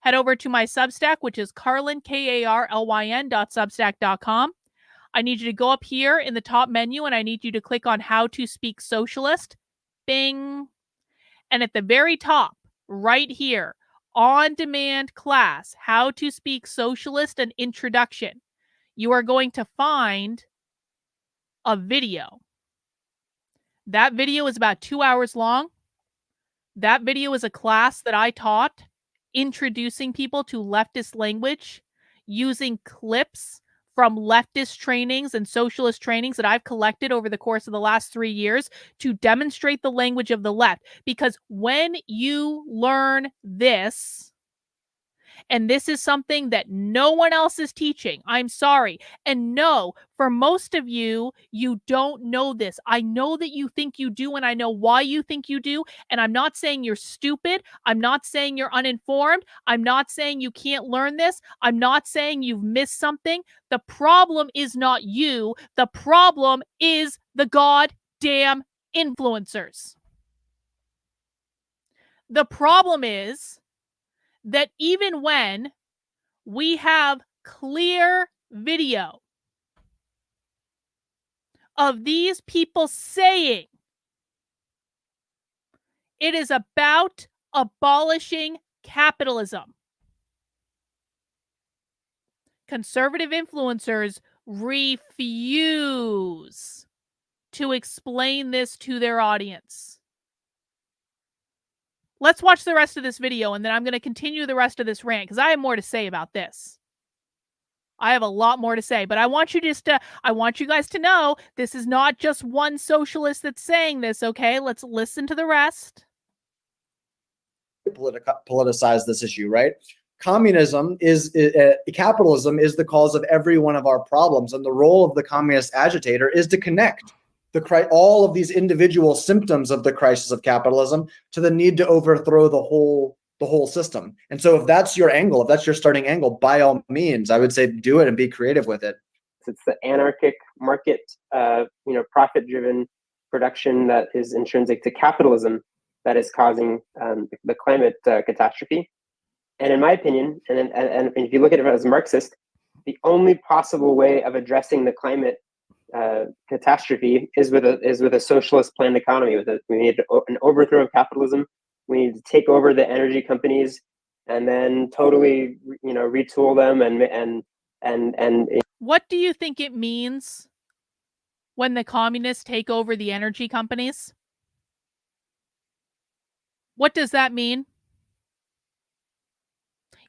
Head over to my Substack, which is Carlyn, KARLYN.substack.com. I need you to go up here in the top menu, and I need you to click on How to Speak Socialist. Bing. And at the very top, right here, on-demand class, How to Speak Socialist, an introduction. You are going to find a video. That video is about 2 hours long. That video is a class that I taught introducing people to leftist language using clips from leftist trainings and socialist trainings that I've collected over the course of the last 3 years to demonstrate the language of the left. Because when you learn this, and this is something that no one else is teaching, I'm sorry. And no, for most of you, you don't know this. I know that you think you do, and I know why you think you do. And I'm not saying you're stupid. I'm not saying you're uninformed. I'm not saying you can't learn this. I'm not saying you've missed something. The problem is not you. The problem is the goddamn influencers. The problem is that even when we have clear video of these people saying it is about abolishing capitalism, conservative influencers refuse to explain this to their audience. Let's watch the rest of this video, and then I'm going to continue the rest of this rant because I have more to say about this. I have a lot more to say, but I want you guys to know this is not just one socialist that's saying this, okay? Let's listen to the rest. Politicize this issue, right? capitalism is the cause of every one of our problems, and the role of the communist agitator is to connect all of these individual symptoms of the crisis of capitalism to the need to overthrow the whole system. And so if that's your angle, if that's your starting angle, by all means, I would say do it and be creative with it. It's the anarchic market, profit-driven production that is intrinsic to capitalism that is causing the climate catastrophe. And in my opinion, and if you look at it as a Marxist, the only possible way of addressing the climate catastrophe is with a socialist planned economy. We need an overthrow of capitalism. We need to take over the energy companies and then totally, retool them and. What do you think it means when the communists take over the energy companies? What does that mean?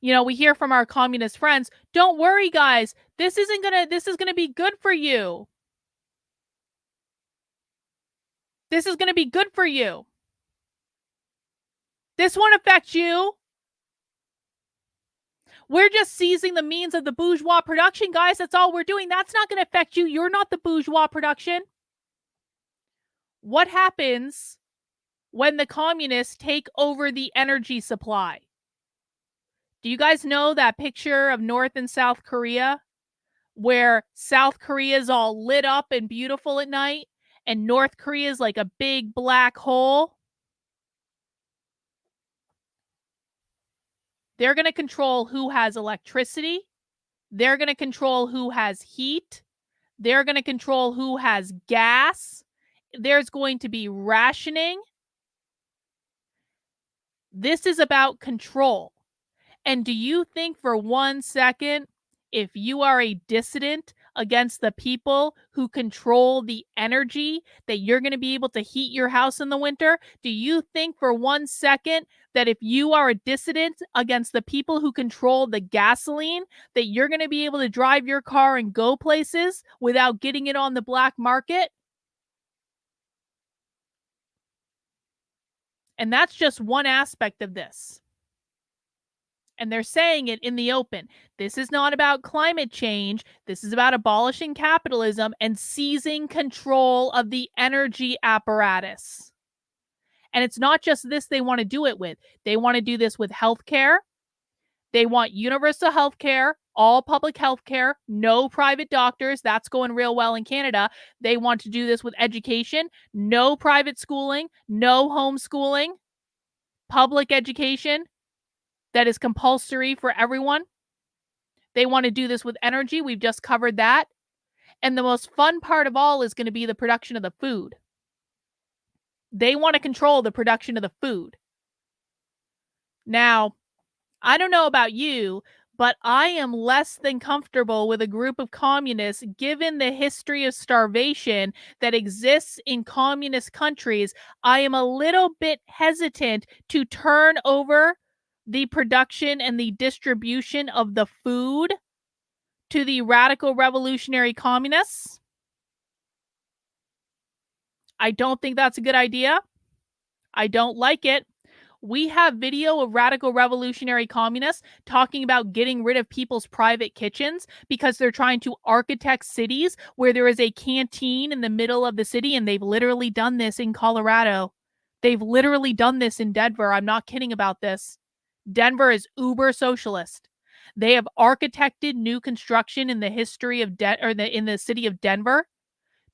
We hear from our communist friends, don't worry, guys, this is gonna be good for you. This is gonna be good for you. This won't affect you. We're just seizing the means of the bourgeois production, guys. That's all we're doing. That's not going to affect you. You're not the bourgeois production. What happens when the communists take over the energy supply? Do you guys know that picture of North and South Korea where South Korea is all lit up and beautiful at night and North Korea is like a big black hole? They're going to control who has electricity. They're going to control who has heat. They're going to control who has gas. There's going to be rationing. This is about control. And do you think for 1 second, if you are a dissident against the people who control the energy, that you're going to be able to heat your house in the winter? Do you think for 1 second that if you are a dissident against the people who control the gasoline, that you're going to be able to drive your car and go places without getting it on the black market? And that's just one aspect of this. And they're saying it in the open. This is not about climate change. This is about abolishing capitalism and seizing control of the energy apparatus. And it's not just this they want to do it with. They want to do this with healthcare. They want universal healthcare, all public healthcare, no private doctors. That's going real well in Canada. They want to do this with education, no private schooling, no homeschooling, public education that is compulsory for everyone. They want to do this with energy. We've just covered that. And the most fun part of all is going to be the production of the food. They want to control the production of the food. Now, I don't know about you, but I am less than comfortable with a group of communists given the history of starvation that exists in communist countries. I am a little bit hesitant to turn over the production and the distribution of the food to the radical revolutionary communists. I don't think that's a good idea. I don't like it. We have video of radical revolutionary communists talking about getting rid of people's private kitchens because they're trying to architect cities where there is a canteen in the middle of the city, and they've literally done this in Colorado. They've literally done this in Denver. I'm not kidding about this. Denver is uber socialist. They have architected new construction in the history of in the city of Denver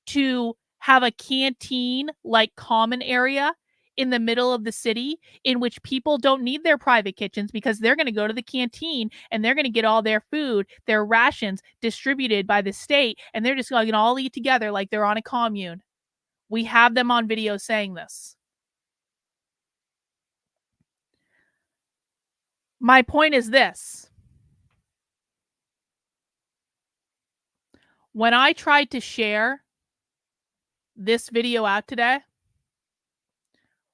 to have a canteen like common area in the middle of the city in which people don't need their private kitchens because they're going to go to the canteen and they're going to get all their food, their rations distributed by the state, and they're just going to all eat together like they're on a commune. We have them on video saying this. My point is this. When I tried to share this video out today,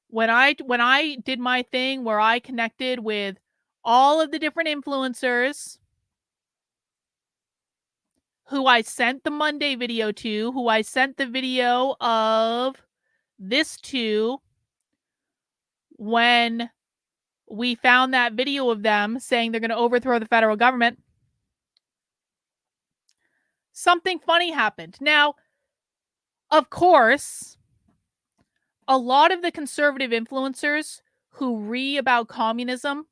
when I did my thing where I connected with all of the different influencers who I sent the Monday video to, who I sent the video of this to, when we found that video of them saying they're going to overthrow the federal government, something funny happened. Now, of course, a lot of the conservative influencers who read about communism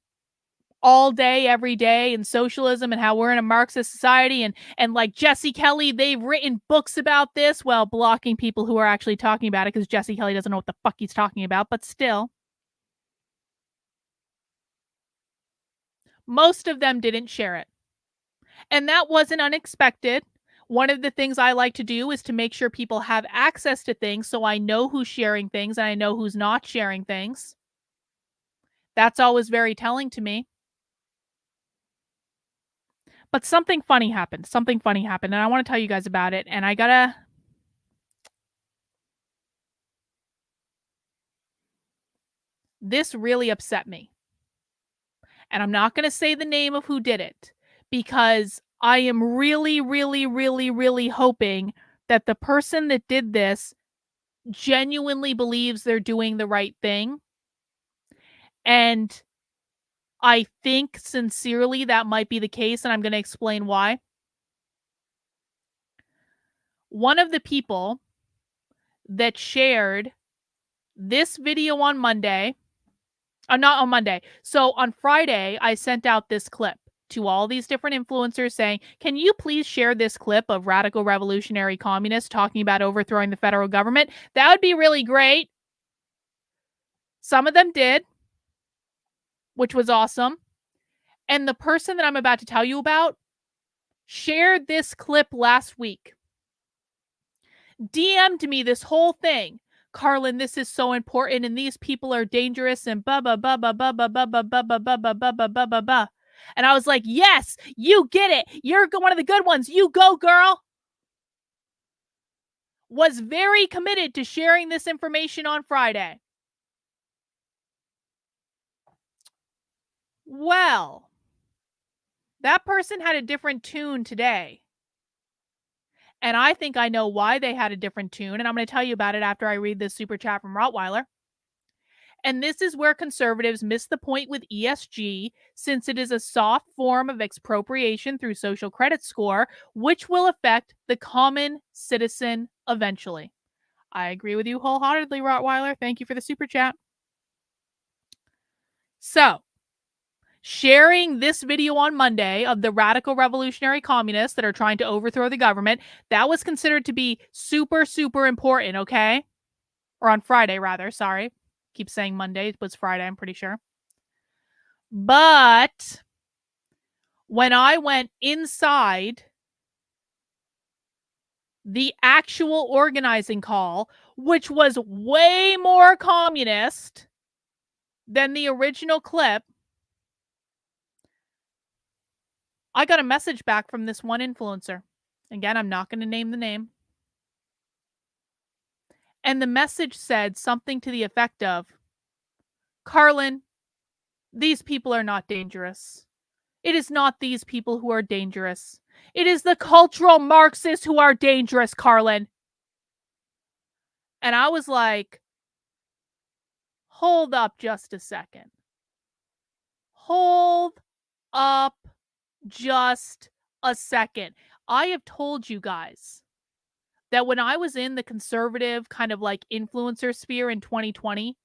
all day, every day, and socialism and how we're in a Marxist society, and like Jesse Kelly, they've written books about this, well, blocking people who are actually talking about it because Jesse Kelly doesn't know what the fuck he's talking about, but still. Most of them didn't share it. And that wasn't unexpected. One of the things I like to do is to make sure people have access to things so I know who's sharing things and I know who's not sharing things. That's always very telling to me. But something funny happened. And I want to tell you guys about it. And this really upset me. And I'm not going to say the name of who did it because I am really, really, really, really hoping that the person that did this genuinely believes they're doing the right thing. And I think sincerely that might be the case, and I'm going to explain why. One of the people that shared this video on Monday, not on Monday. So on Friday, I sent out this clip to all these different influencers saying, can you please share this clip of radical revolutionary communists talking about overthrowing the federal government? That would be really great. Some of them did, which was awesome. And the person that I'm about to tell you about shared this clip last week. DM'd me this whole thing. Carlin, this is so important and these people are dangerous and blah, blah, blah, blah, blah, blah, blah, blah, blah, blah, blah, blah, blah, blah, blah, blah, blah. And I was like, yes, you get it. You're one of the good ones. You go, girl. Was very committed to sharing this information on Friday. Well, that person had a different tune today. And I think I know why they had a different tune. And I'm going to tell you about it after I read this super chat from Rottweiler. And this is where conservatives miss the point with ESG, since it is a soft form of expropriation through social credit score, which will affect the common citizen eventually. I agree with you wholeheartedly, Rottweiler. Thank you for the super chat. So, sharing this video on Monday of the radical revolutionary communists that are trying to overthrow the government, that was considered to be super, super important, okay? Or on Friday, rather. Sorry. Keep saying Monday. It was Friday, I'm pretty sure. But when I went inside the actual organizing call, which was way more communist than the original clip, I got a message back from this one influencer. Again, I'm not going to name the name. And the message said something to the effect of, Carlin, these people are not dangerous. It is not these people who are dangerous. It is the cultural Marxists who are dangerous, Carlin. And I was like, hold up just a second. Hold up just a second. I have told you guys that when I was in the conservative kind of like influencer sphere in 2020,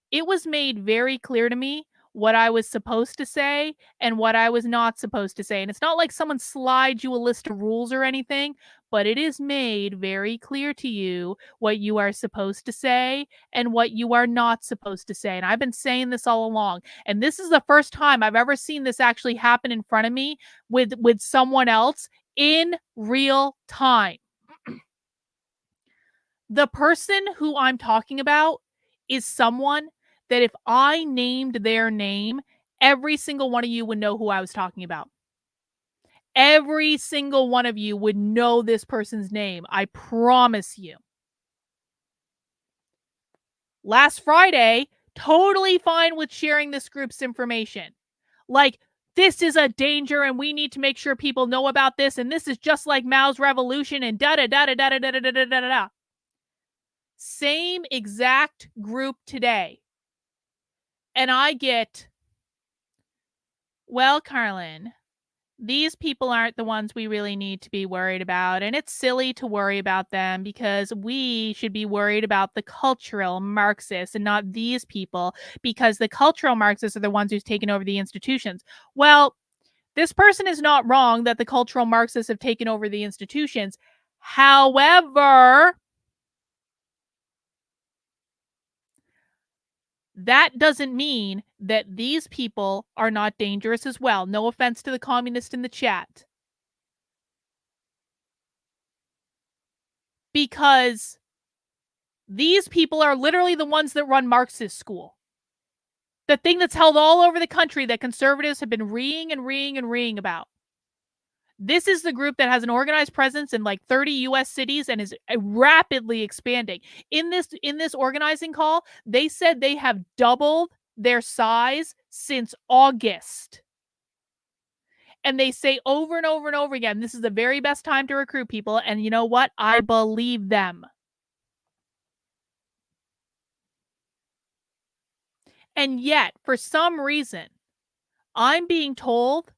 it was made very clear to me what I was supposed to say and what I was not supposed to say. And it's not like someone slides you a list of rules or anything, but it is made very clear to you what you are supposed to say and what you are not supposed to say. And I've been saying this all along. And this is the first time I've ever seen this actually happen in front of me with someone else in real time. The person who I'm talking about is someone that if I named their name, every single one of you would know who I was talking about. Every single one of you would know this person's name. I promise you. Last Friday, totally fine with sharing this group's information. Like, this is a danger and we need to make sure people know about this. And this is just like Mao's revolution and da-da-da-da-da-da-da-da-da-da-da. Same exact group today. And I get Well, Carlin, these people aren't the ones we really need to be worried about. And it's silly to worry about them because we should be worried about the cultural Marxists and not these people, because the cultural Marxists are the ones who's taken over the institutions. Well, this person is not wrong that the cultural Marxists have taken over the institutions. However, that doesn't mean that these people are not dangerous as well. No offense to the communist in the chat. Because these people are literally the ones that run Marxist school. The thing that's held all over the country that conservatives have been reeing about. This is the group that has an organized presence in like 30 US cities and is rapidly expanding. In this organizing call, they said they have doubled their size since August. And they say over and over and over again, this is the very best time to recruit people. And you know what? I believe them. And yet, for some reason, I'm being told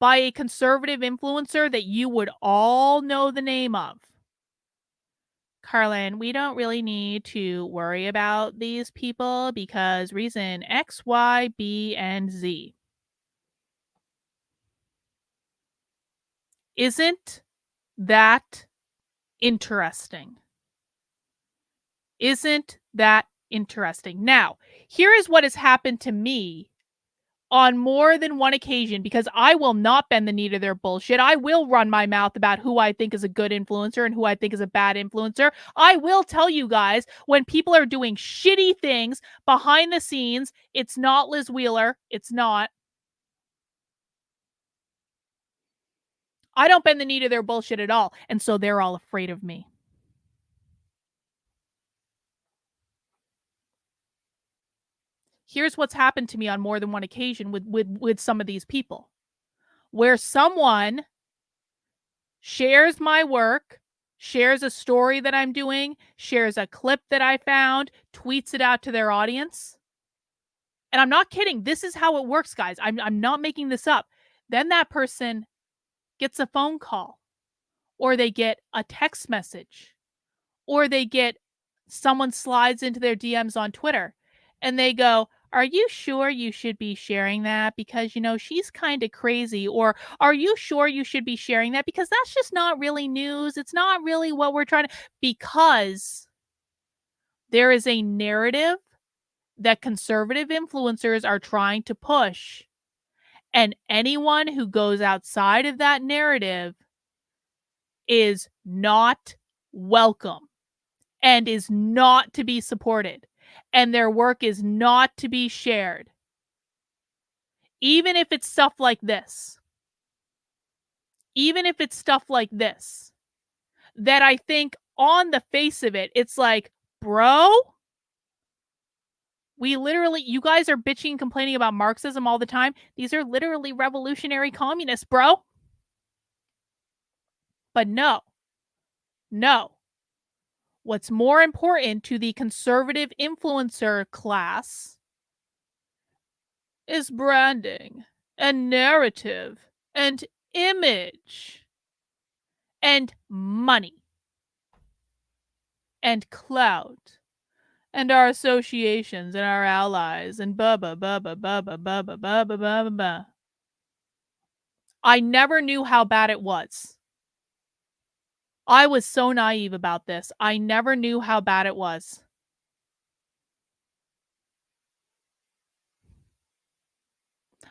by a conservative influencer that you would all know the name of. Carlin, we don't really need to worry about these people because reason X, Y, B, and Z. Isn't that interesting? Isn't that interesting? Now, here is what has happened to me on more than one occasion, because I will not bend the knee to their bullshit. I will run my mouth about who I think is a good influencer and who I think is a bad influencer. I will tell you guys when people are doing shitty things behind the scenes. It's not Liz Wheeler. It's not. I don't bend the knee to their bullshit at all. And so they're all afraid of me. Here's what's happened to me on more than one occasion with some of these people, where someone shares my work, shares a story that I'm doing, shares a clip that I found, tweets it out to their audience. And I'm not kidding. This is how it works, guys. I'm not making this up. Then that person gets a phone call, or they get a text message, or they get someone slides into their DMs on Twitter and they go, are you sure you should be sharing that? Because, you know, she's kind of crazy. Or are you sure you should be sharing that? Because that's just not really news. It's not really what we're trying to, because there is a narrative that conservative influencers are trying to push. And anyone who goes outside of that narrative is not welcome and is not to be supported. And their work is not to be shared. Even if it's stuff like this. Even if it's stuff like this. That I think on the face of it, it's like, bro, we literally, you guys are bitching and complaining about Marxism all the time. These are literally revolutionary communists, bro. But no. What's more important to the conservative influencer class is branding and narrative and image and money and clout and our associations and our allies and blah. I never knew how bad it was. I was so naive about this. I never knew how bad it was.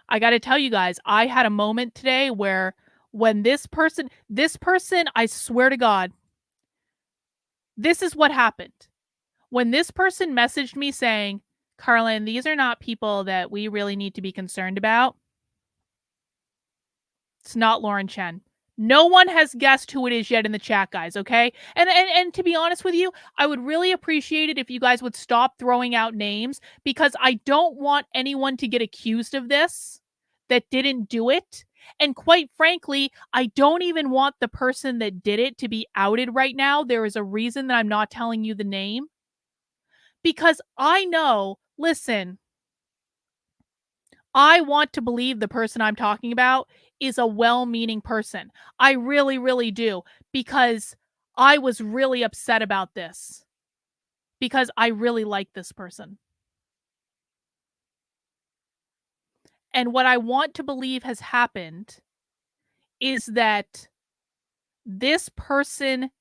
I got to tell you guys, I had a moment today where when this person, I swear to God, this is what happened. When this person messaged me saying, Carlin, these are not people that we really need to be concerned about. It's not Lauren Chen. No one has guessed who it is yet in the chat, guys, okay? And to be honest with you, I would really appreciate it if you guys would stop throwing out names, because I don't want anyone to get accused of this that didn't do it. And quite frankly, I don't even want the person that did it to be outed right now. There is a reason that I'm not telling you the name. Because I know, listen, I want to believe the person I'm talking about is a well-meaning person. I really, really do, because I was really upset about this, because I really like this person. And what I want to believe has happened is that this person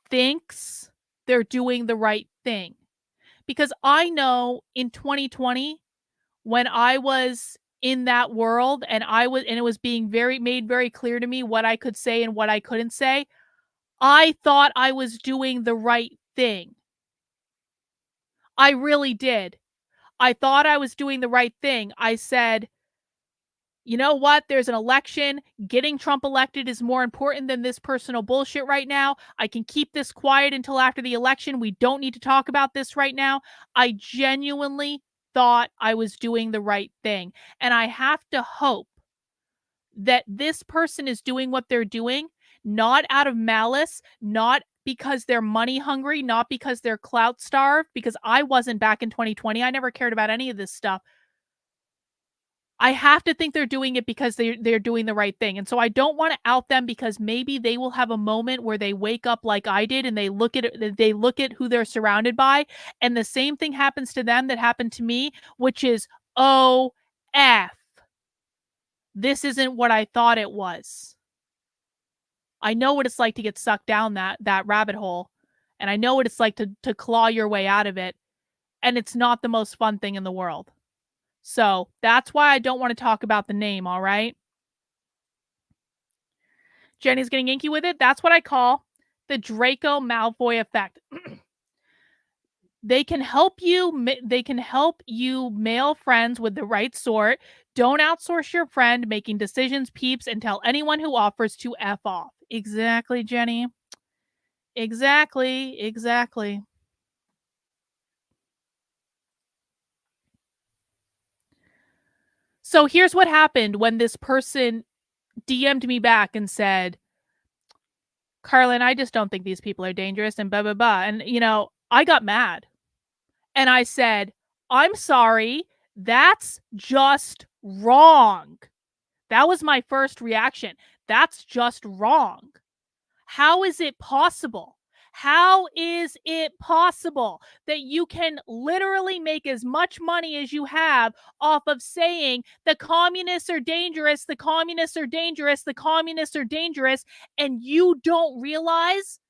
thinks they're doing the right thing. Because I know in 2020, when I was in that world and it was being made very clear to me what I could say and what I couldn't say, I thought I was doing the right thing. I really did. I thought I was doing the right thing. I said, you know what? There's an election. Getting Trump elected is more important than this personal bullshit right now. I can keep this quiet until after the election. We don't need to talk about this right now. I genuinely thought I was doing the right thing. And I have to hope that this person is doing what they're doing, not out of malice, not because they're money hungry, not because they're clout starved, because I wasn't back in 2020. I never cared about any of this stuff. I have to think they're doing it because they're doing the right thing. And so I don't want to out them, because maybe they will have a moment where they wake up like I did and they look at who they're surrounded by, and the same thing happens to them that happened to me, which is, oh, F. This isn't what I thought it was. I know what it's like to get sucked down that rabbit hole, and I know what it's like to claw your way out of it, and it's not the most fun thing in the world. So that's why I don't want to talk about the name, all right? Jenny's getting inky with it. That's what I call the Draco Malfoy effect. They can help you mail friends with the right sort. Don't outsource your friend making decisions, peeps, and tell anyone who offers to F off. Exactly, Jenny. Exactly. So here's what happened when this person DM'd me back and said, Carlin, I just don't think these people are dangerous and blah, blah, blah. And, I got mad. And I said, I'm sorry, that's just wrong. That was my first reaction. That's just wrong. How is it possible? How is it possible that you can literally make as much money as you have off of saying the communists are dangerous, the communists are dangerous, the communists are dangerous, and you don't realize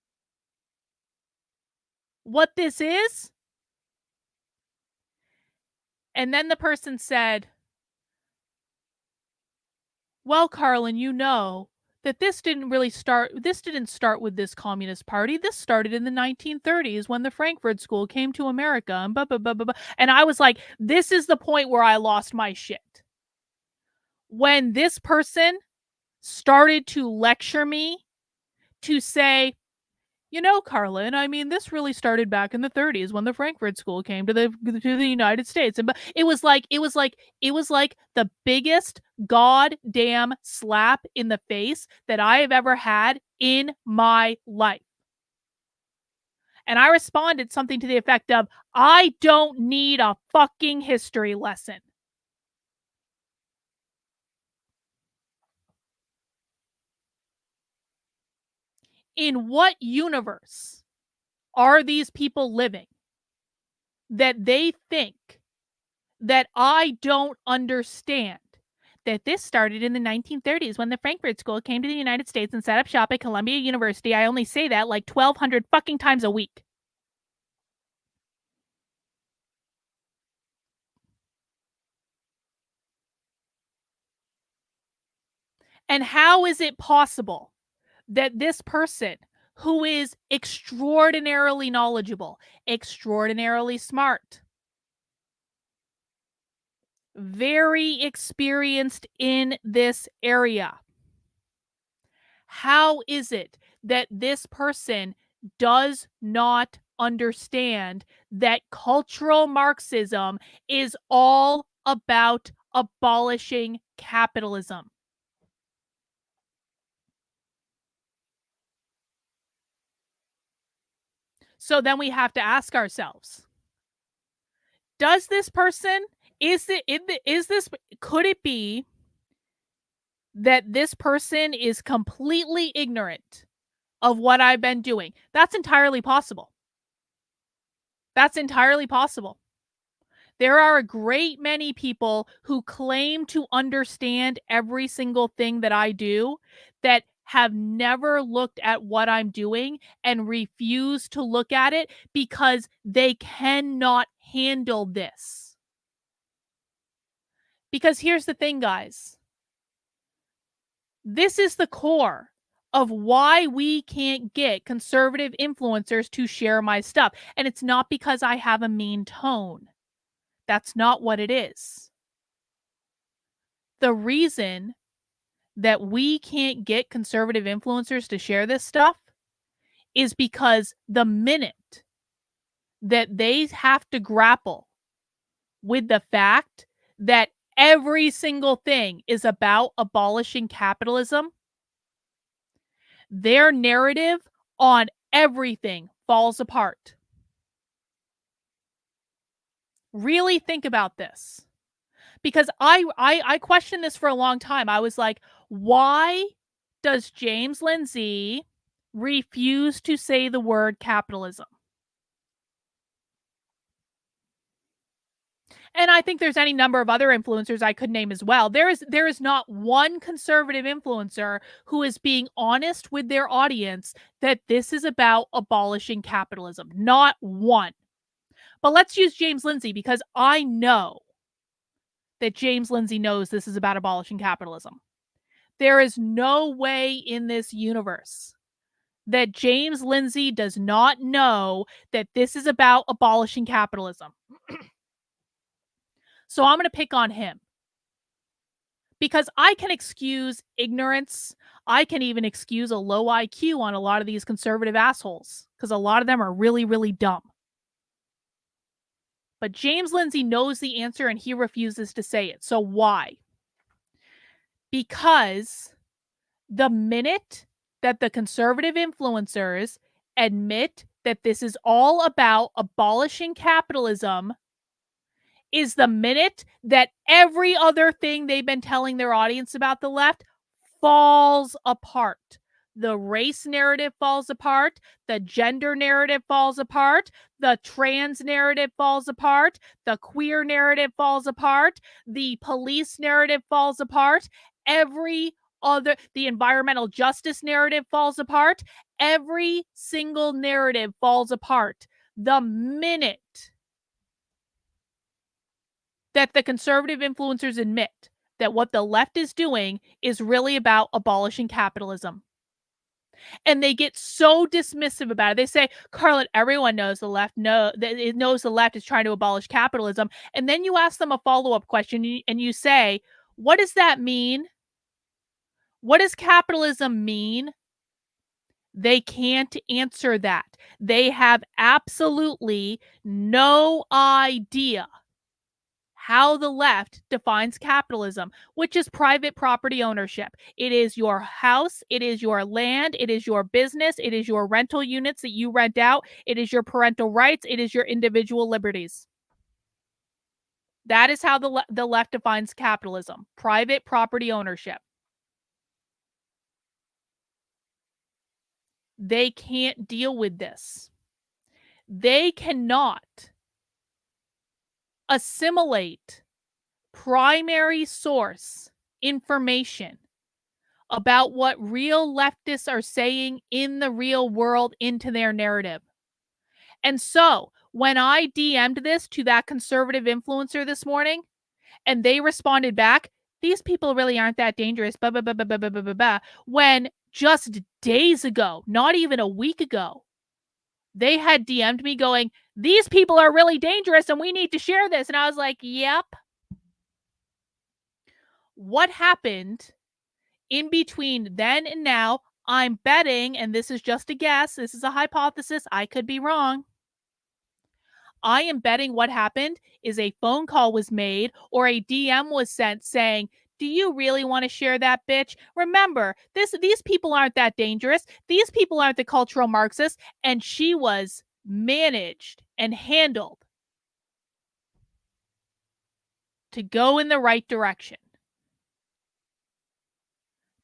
what this is? And then the person said, well, Carlin, that this didn't start with this Communist Party. This started in the 1930s when the Frankfurt School came to America and blah, blah, blah, blah, blah. And I was like, this is the point where I lost my shit. When this person started to lecture me to say, Carlin, I mean, this really started back in the 30s when the Frankfurt School came to the United States. And it was like the biggest goddamn slap in the face that I have ever had in my life. And I responded something to the effect of, I don't need a fucking history lesson. In what universe are these people living that they think that I don't understand that this started in the 1930s when the Frankfurt School came to the United States and set up shop at Columbia University? I only say that like 1,200 fucking times a week. And how is it possible that this person, who is extraordinarily knowledgeable, extraordinarily smart, very experienced in this area, how is it that this person does not understand that cultural Marxism is all about abolishing capitalism? So then we have to ask ourselves, does this person Could it be that this person is completely ignorant of what I've been doing? That's entirely possible. That's entirely possible. There are a great many people who claim to understand every single thing that I do that have never looked at what I'm doing and refuse to look at it because they cannot handle this. Because here's the thing, guys. This is the core of why we can't get conservative influencers to share my stuff. And it's not because I have a mean tone. That's not what it is. The reason that we can't get conservative influencers to share this stuff is because the minute that they have to grapple with the fact that every single thing is about abolishing capitalism, their narrative on everything falls apart. Really think about this. Because I questioned this for a long time. I was like, why does James Lindsay refuse to say the word capitalism? And I think there's any number of other influencers I could name as well. There is not one conservative influencer who is being honest with their audience that this is about abolishing capitalism. Not one. But let's use James Lindsay because I know that James Lindsay knows this is about abolishing capitalism. There is no way in this universe that James Lindsay does not know that this is about abolishing capitalism. So I'm going to pick on him. Because I can excuse ignorance. I can even excuse a low IQ on a lot of these conservative assholes. Because a lot of them are really, really dumb. But James Lindsay knows the answer and he refuses to say it. So why? Because the minute that the conservative influencers admit that this is all about abolishing capitalism is the minute that every other thing they've been telling their audience about the left falls apart. The race narrative falls apart. The gender narrative falls apart. The trans narrative falls apart. The queer narrative falls apart. The police narrative falls apart. The environmental justice narrative falls apart. Every single narrative falls apart the minute that the conservative influencers admit that what the left is doing is really about abolishing capitalism. And they get so dismissive about it. They say, Carlin, everyone knows the left knows the left is trying to abolish capitalism. And then you ask them a follow-up question and you say, what does that mean? What does capitalism mean? They can't answer that. They have absolutely no idea how the left defines capitalism, which is private property ownership. It is your house, it is your land, it is your business, it is your rental units that you rent out, it is your parental rights, it is your individual liberties. That is how the left defines capitalism, private property ownership. They can't deal with this. They cannot assimilate primary source information about what real leftists are saying in the real world into their narrative. And so when I DM'd this to that conservative influencer this morning and they responded back, these people really aren't that dangerous, blah, blah, blah, blah, blah, blah, blah, blah, when just days ago, not even a week ago, they had DM'd me going, these people are really dangerous and we need to share this. And I was like, yep. What happened in between then and now? I'm betting, and this is just a guess, this is a hypothesis, I could be wrong. I am betting what happened is a phone call was made or a DM was sent saying, do you really want to share that, bitch? Remember, these people aren't that dangerous. These people aren't the cultural Marxists. And she was managed and handled to go in the right direction.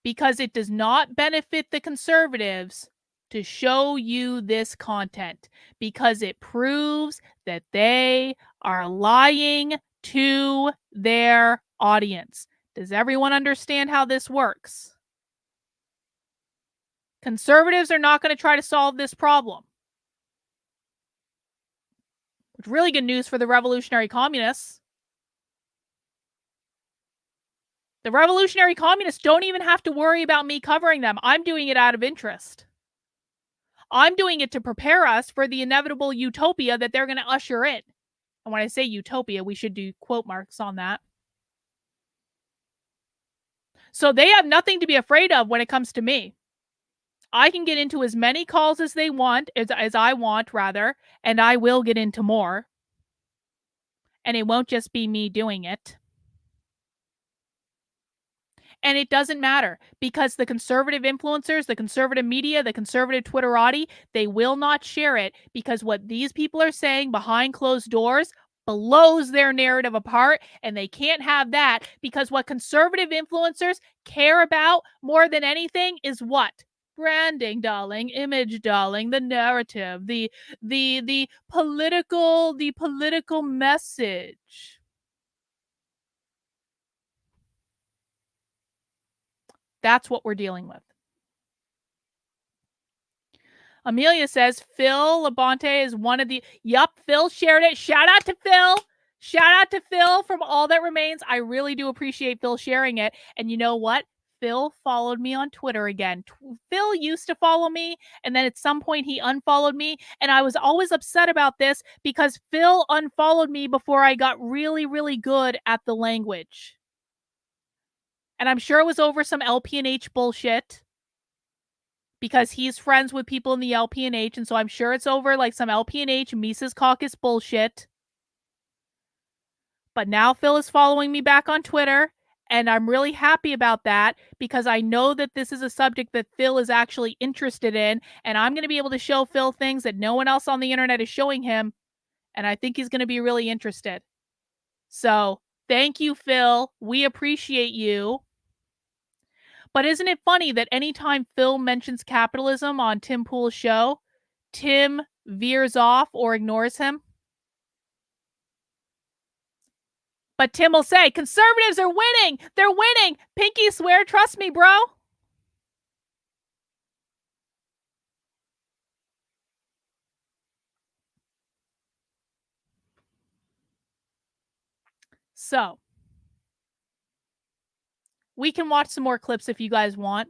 Because it does not benefit the conservatives to show you this content, because it proves that they are lying to their audience. Does everyone understand how this works? Conservatives are not going to try to solve this problem. It's really good news for the revolutionary communists. The revolutionary communists don't even have to worry about me covering them. I'm doing it out of interest. I'm doing it to prepare us for the inevitable utopia that they're going to usher in. And when I say utopia, we should do quote marks on that. So they have nothing to be afraid of when it comes to me. I can get into as many calls as they want, as I want, rather, and I will get into more. And it won't just be me doing it. And it doesn't matter, because the conservative influencers, the conservative media, the conservative Twitterati, they will not share it, because what these people are saying behind closed doors blows their narrative apart, and they can't have that, because what conservative influencers care about more than anything is what? Branding, darling, image, darling, the narrative, the political message. That's what we're dealing with. Amelia says Phil Labonte is one of the... Yup, Phil shared it. Shout out to Phil. Shout out to Phil from All That Remains. I really do appreciate Phil sharing it. And you know what? Phil followed me on Twitter again. Phil used to follow me, and then at some point he unfollowed me. And I was always upset about this, because Phil unfollowed me before I got really, really good at the language. And I'm sure it was over some LP&H bullshit, because he's friends with people in the LP&H, and so I'm sure it's over like some LP&H Mises Caucus bullshit. But now Phil is following me back on Twitter, and I'm really happy about that, because I know that this is a subject that Phil is actually interested in, and I'm going to be able to show Phil things that no one else on the internet is showing him, and I think he's going to be really interested. So, thank you, Phil. We appreciate you. But isn't it funny that anytime Phil mentions capitalism on Tim Pool's show, Tim veers off or ignores him? But Tim will say, conservatives are winning. They're winning. Pinky swear, trust me, bro. So, we can watch some more clips if you guys want.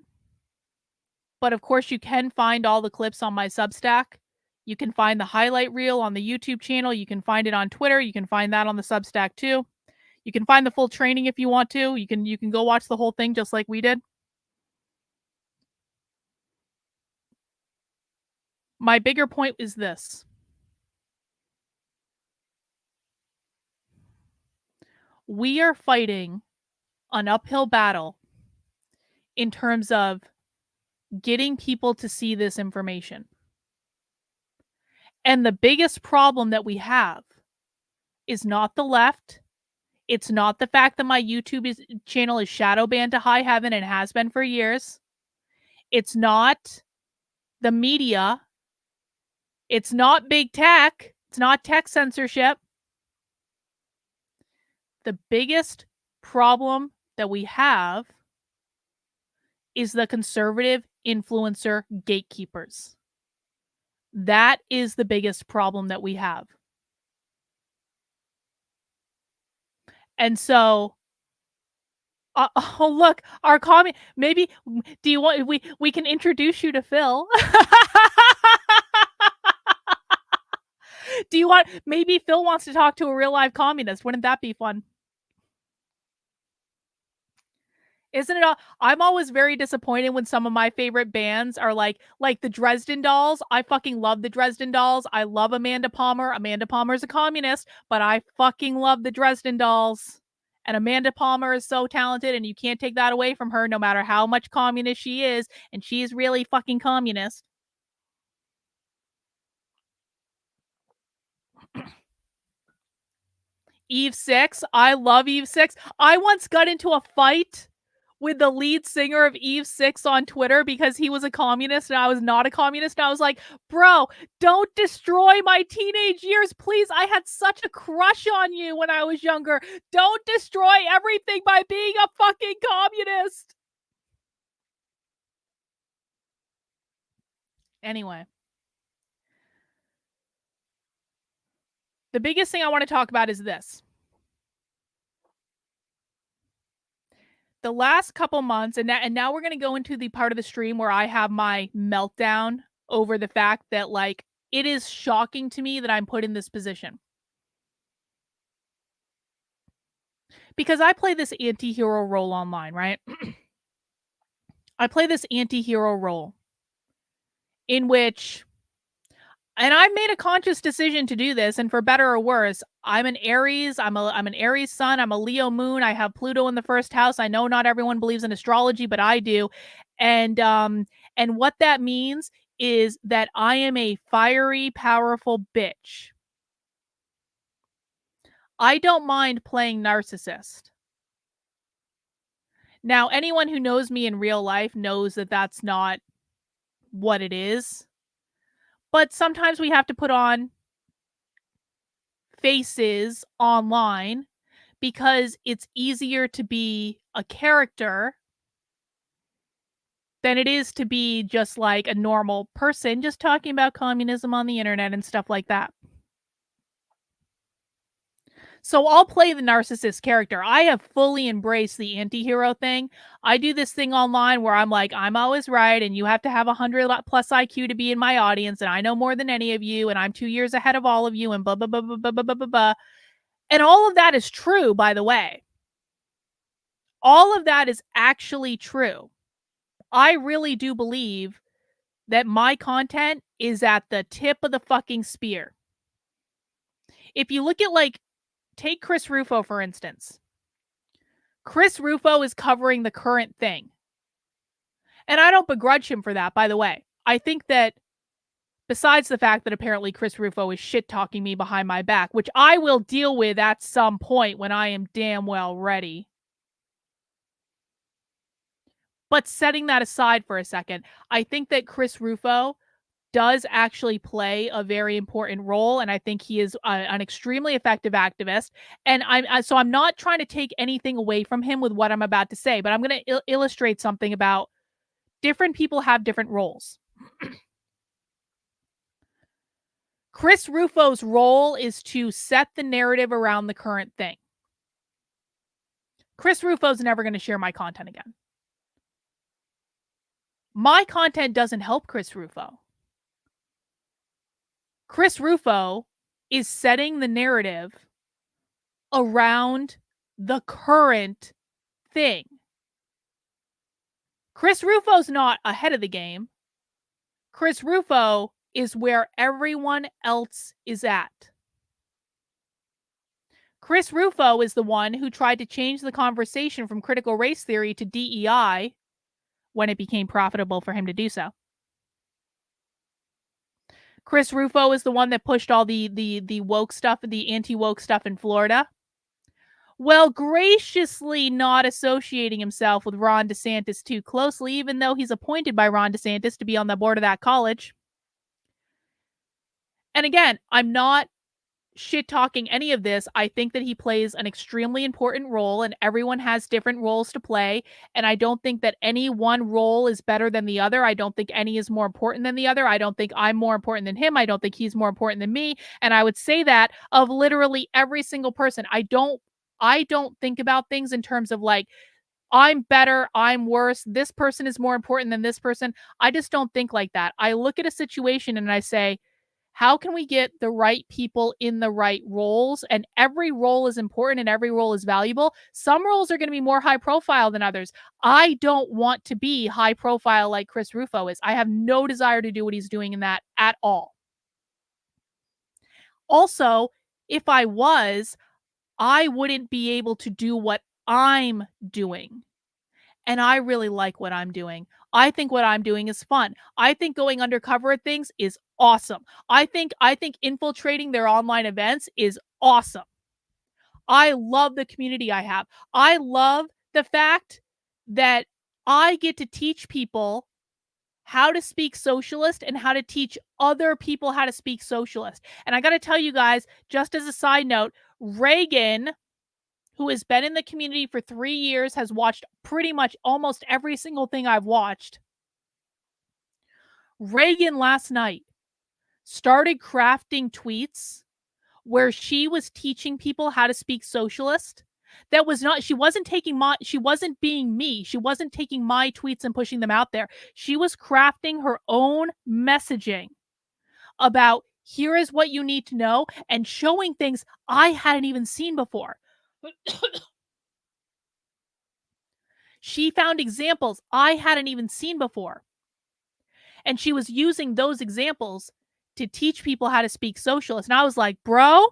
But of course, you can find all the clips on my Substack. You can find the highlight reel on the YouTube channel. You can find it on Twitter. You can find that on the Substack too. You can find the full training if you want to. You can go watch the whole thing just like we did. My bigger point is this. We are fighting an uphill battle in terms of getting people to see this information. And the biggest problem that we have is not the left. It's not the fact that my YouTube channel is shadow banned to high heaven and has been for years. It's not the media. It's not big tech. It's not tech censorship. The biggest problem that we have is the conservative influencer gatekeepers. That is the biggest problem that we have. And so, oh look, our comment. Maybe do you want we can introduce you to Phil? Do you want? Maybe Phil wants to talk to a real live communist. Wouldn't that be fun? Isn't it? I'm always very disappointed when some of my favorite bands are like the Dresden Dolls. I fucking love the Dresden Dolls. I love Amanda Palmer. Amanda Palmer's a communist, but I fucking love the Dresden Dolls. And Amanda Palmer is so talented, and you can't take that away from her, no matter how much communist she is. And she's really fucking communist. Eve 6. I love Eve 6. I once got into a fight with the lead singer of Eve 6 on Twitter because he was a communist and I was not a communist. And I was like, bro, don't destroy my teenage years, please. I had such a crush on you when I was younger. Don't destroy everything by being a fucking communist. Anyway. The biggest thing I want to talk about is this. The last couple months, and now we're going to go into the part of the stream where I have my meltdown over the fact that, like, it is shocking to me that I'm put in this position. Because I play this anti-hero role online, right? I play this anti-hero role in which, and I made a conscious decision to do this, and for better or worse, I'm an Aries. I'm an Aries sun. I'm a Leo moon. I have Pluto in the first house. I know not everyone believes in astrology, but I do. And what that means is that I am a fiery, powerful bitch. I don't mind playing narcissist. Now, anyone who knows me in real life knows that that's not what it is. But sometimes we have to put on faces online because it's easier to be a character than it is to be just like a normal person just talking about communism on the internet and stuff like that. So I'll play the narcissist character. I have fully embraced the anti-hero thing. I do this thing online where I'm like, I'm always right, and you have to have 100 plus IQ to be in my audience, and I know more than any of you, and I'm 2 years ahead of all of you, and blah, blah, blah, blah, blah, blah, blah, blah, blah. And all of that is true, by the way. All of that is actually true. I really do believe that my content is at the tip of the fucking spear. If you look at, like, take Chris Rufo, for instance. Chris Rufo is covering the current thing. And I don't begrudge him for that, by the way. I think that besides the fact that apparently Chris Rufo is shit-talking me behind my back, which I will deal with at some point when I am damn well ready. But setting that aside for a second, I think that Chris Rufo does actually play a very important role, and I think he is an extremely effective activist. And I'm not trying to take anything away from him with what I'm about to say, but I'm going to illustrate something about different people have different roles. Chris Rufo's role is to set the narrative around the current thing. Chris Rufo's never going to share my content again. My content doesn't help Chris Rufo. Chris Rufo is setting the narrative around the current thing. Chris Rufo's not ahead of the game. Chris Rufo is where everyone else is at. Chris Rufo is the one who tried to change the conversation from critical race theory to DEI when it became profitable for him to do so. Chris Rufo is the one that pushed all the woke stuff, the anti-woke stuff in Florida, while graciously not associating himself with Ron DeSantis too closely, even though he's appointed by Ron DeSantis to be on the board of that college. And again, I'm not shit-talking any of this. I think that he plays an extremely important role, and everyone has different roles to play. And I don't think that any one role is better than the other. I don't think any is more important than the other. I don't think I'm more important than him. I don't think he's more important than me. And I would say that of literally every single person. I don't think about things in terms of like, I'm better, I'm worse, this person is more important than this person. I just don't think like that. I look at a situation and I say, how can we get the right people in the right roles? And every role is important and every role is valuable. Some roles are going to be more high profile than others. I don't want to be high profile like Chris Rufo is. I have no desire to do what he's doing in that at all. Also, if I was, I wouldn't be able to do what I'm doing. And I really like what I'm doing. I think what I'm doing is fun. I think going undercover at things is awesome. I think infiltrating their online events is awesome. I love the community I have. I love the fact that I get to teach people how to speak socialist and how to teach other people how to speak socialist. And I got to tell you guys, just as a side note, Reagan, who has been in the community for 3 years, has watched pretty much almost every single thing I've watched. Reagan last night started crafting tweets where she was teaching people how to speak socialist. That was not, she wasn't being me. She wasn't taking my tweets and pushing them out there. She was crafting her own messaging about here is what you need to know and showing things I hadn't even seen before. She found examples I hadn't even seen before. And she was using those examples to teach people how to speak socialist. And I was like, bro,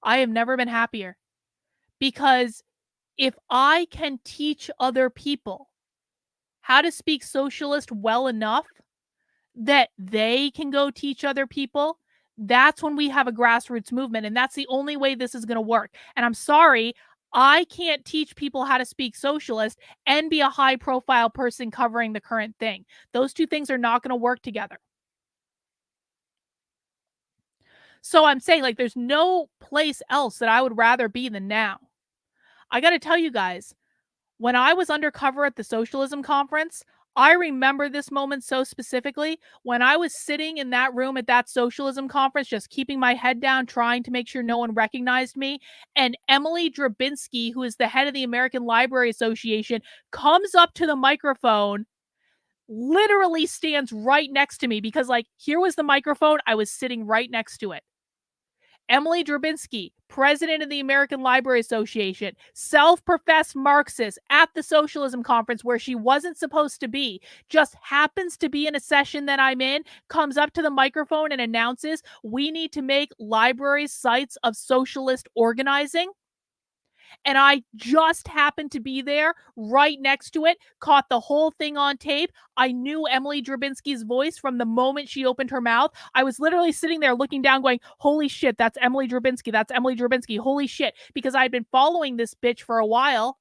I have never been happier. Because if I can teach other people how to speak socialist well enough that they can go teach other people, that's when we have a grassroots movement. And that's the only way this is going to work. And I'm sorry, I can't teach people how to speak socialist and be a high profile person covering the current thing. Those two things are not going to work together. So I'm saying, like, there's no place else that I would rather be than now. I got to tell you guys, when I was undercover at the socialism conference, I remember this moment so specifically. When I was sitting in that room at that socialism conference, just keeping my head down, trying to make sure no one recognized me, and Emily Drabinski, who is the head of the American Library Association, comes up to the microphone, literally stands right next to me because, like, here was the microphone. I was sitting right next to it. Emily Drabinski, president of the American Library Association, self-professed Marxist at the socialism conference where she wasn't supposed to be, just happens to be in a session that I'm in, comes up to the microphone and announces, we need to make libraries sites of socialist organizing. And I just happened to be there right next to it, caught the whole thing on tape. I knew Emily Drabinski's voice from the moment she opened her mouth. I was literally sitting there looking down going, holy shit, that's Emily Drabinski. That's Emily Drabinski. Holy shit. Because I'd been following this bitch for a while.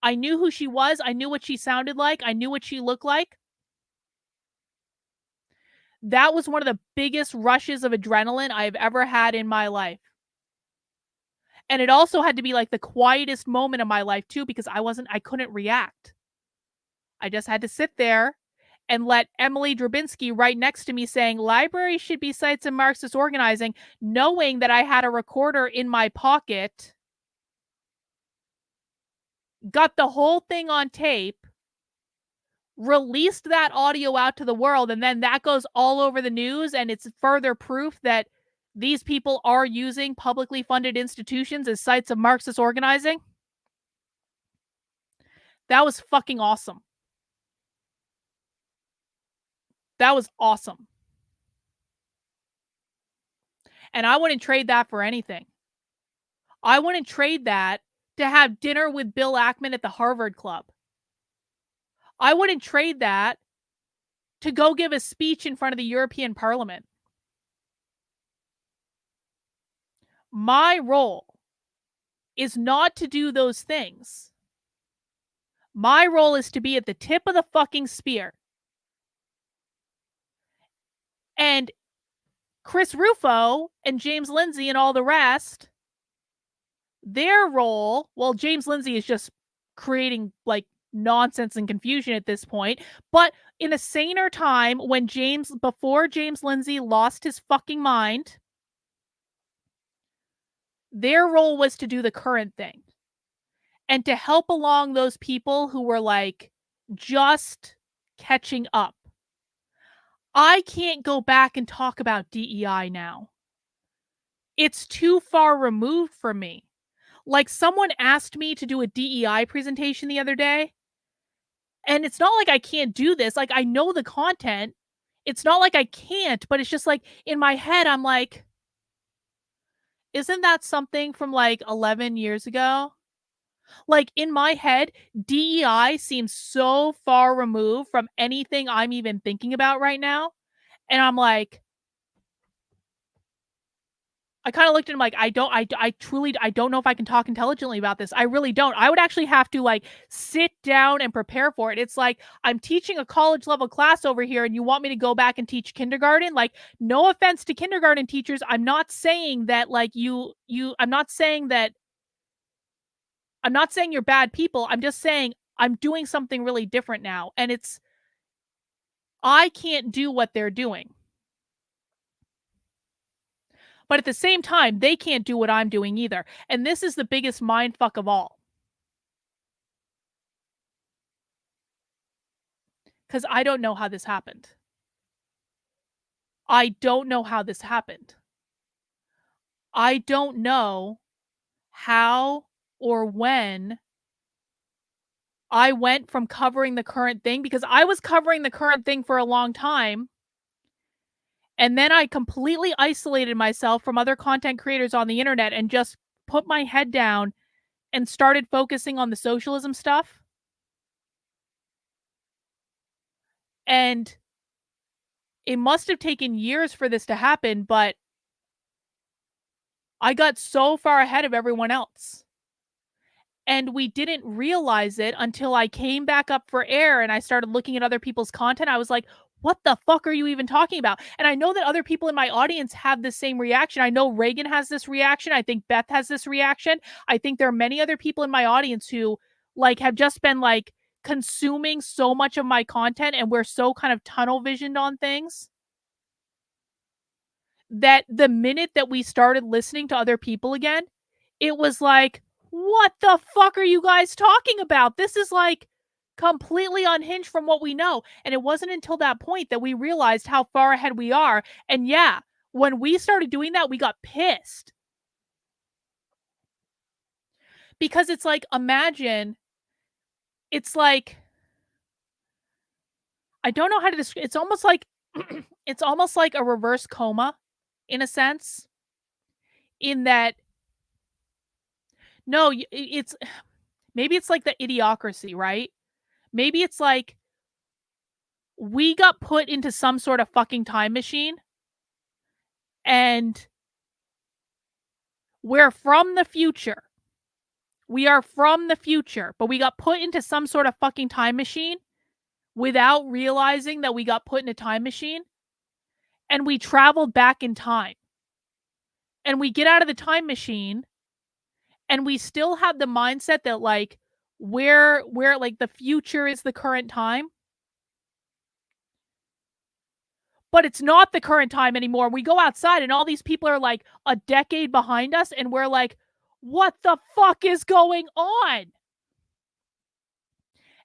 I knew who she was. I knew what she sounded like. I knew what she looked like. That was one of the biggest rushes of adrenaline I've ever had in my life. And it also had to be like the quietest moment of my life too, because I couldn't react. I just had to sit there and let Emily Drabinski right next to me saying, libraries should be sites of Marxist organizing, knowing that I had a recorder in my pocket, got the whole thing on tape, released that audio out to the world, and then that goes all over the news, and it's further proof that these people are using publicly funded institutions as sites of Marxist organizing. That was fucking awesome. That was awesome. And I wouldn't trade that for anything. I wouldn't trade that to have dinner with Bill Ackman at the Harvard Club. I wouldn't trade that to go give a speech in front of the European Parliament. My role is not to do those things. My role is to be at the tip of the fucking spear. And Chris Rufo and James Lindsay and all the rest, their role, well, James Lindsay is just creating like nonsense and confusion at this point. But in a saner time, before James Lindsay lost his fucking mind, their role was to do the current thing and to help along those people who were like just catching up. I can't go back and talk about DEI now. It's too far removed from me. Like, someone asked me to do a DEI presentation the other day, and it's not like I can't do this. Like, I know the content. It's not like I can't, but it's just like in my head, I'm like, isn't that something from like 11 years ago? Like, in my head, DEI seems so far removed from anything I'm even thinking about right now. And I'm like, I kind of looked at him like, I truly don't know if I can talk intelligently about this. I really don't. I would actually have to like sit down and prepare for it. It's like, I'm teaching a college level class over here and you want me to go back and teach kindergarten? Like, no offense to kindergarten teachers. I'm not saying that like I'm not saying you're bad people. I'm just saying I'm doing something really different now. And I can't do what they're doing. But at the same time, they can't do what I'm doing either. And this is the biggest mindfuck of all. Because I don't know how this happened. I don't know how this happened. I don't know how or when I went from covering the current thing, because I was covering the current thing for a long time. And then I completely isolated myself from other content creators on the internet and just put my head down and started focusing on the socialism stuff. And it must have taken years for this to happen, but I got so far ahead of everyone else. And we didn't realize it until I came back up for air and I started looking at other people's content. I was like, what the fuck are you even talking about? And I know that other people in my audience have the same reaction. I know Reagan has this reaction. I think Beth has this reaction. I think there are many other people in my audience who like have just been like consuming so much of my content, and we're so kind of tunnel visioned on things that the minute that we started listening to other people again, it was like, what the fuck are you guys talking about? This is like completely unhinged from what we know. And it wasn't until that point that we realized how far ahead we are. And yeah, when we started doing that, we got pissed. Because it's like, imagine, it's like, I don't know how to describe, it's almost like, it's almost like a reverse coma in a sense, in that, no, it's, maybe it's like the idiocracy, right? Maybe it's like we got put into some sort of fucking time machine and we're from the future. We are from the future, but we got put into some sort of fucking time machine without realizing that we got put in a time machine, and we traveled back in time. And we get out of the time machine and we still have the mindset that like where like the future is the current time. But it's not the current time anymore. We go outside and all these people are like a decade behind us and we're like, what the fuck is going on?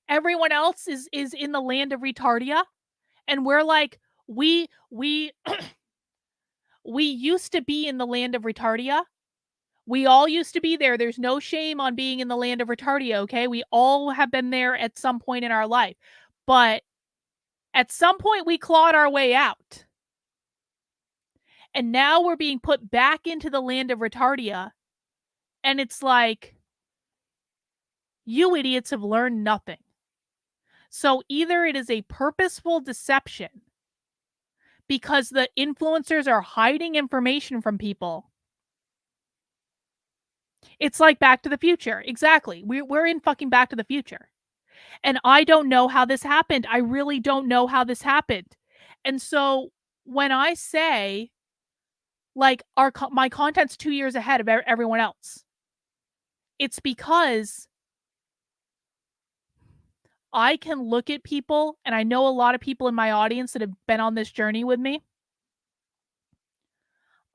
Everyone else is in the land of retardia, and we're like, we used to be in the land of retardia. We all used to be there. There's no shame on being in the land of retardia, okay? We all have been there at some point in our life. But at some point, we clawed our way out. And now we're being put back into the land of retardia. And it's like, you idiots have learned nothing. So either it is a purposeful deception because the influencers are hiding information from people. It's like Back to the Future. Exactly. We're in fucking Back to the Future. And I don't know how this happened. I really don't know how this happened. And so when I say, like, my content's 2 years ahead of everyone else, it's because I can look at people, and I know a lot of people in my audience that have been on this journey with me.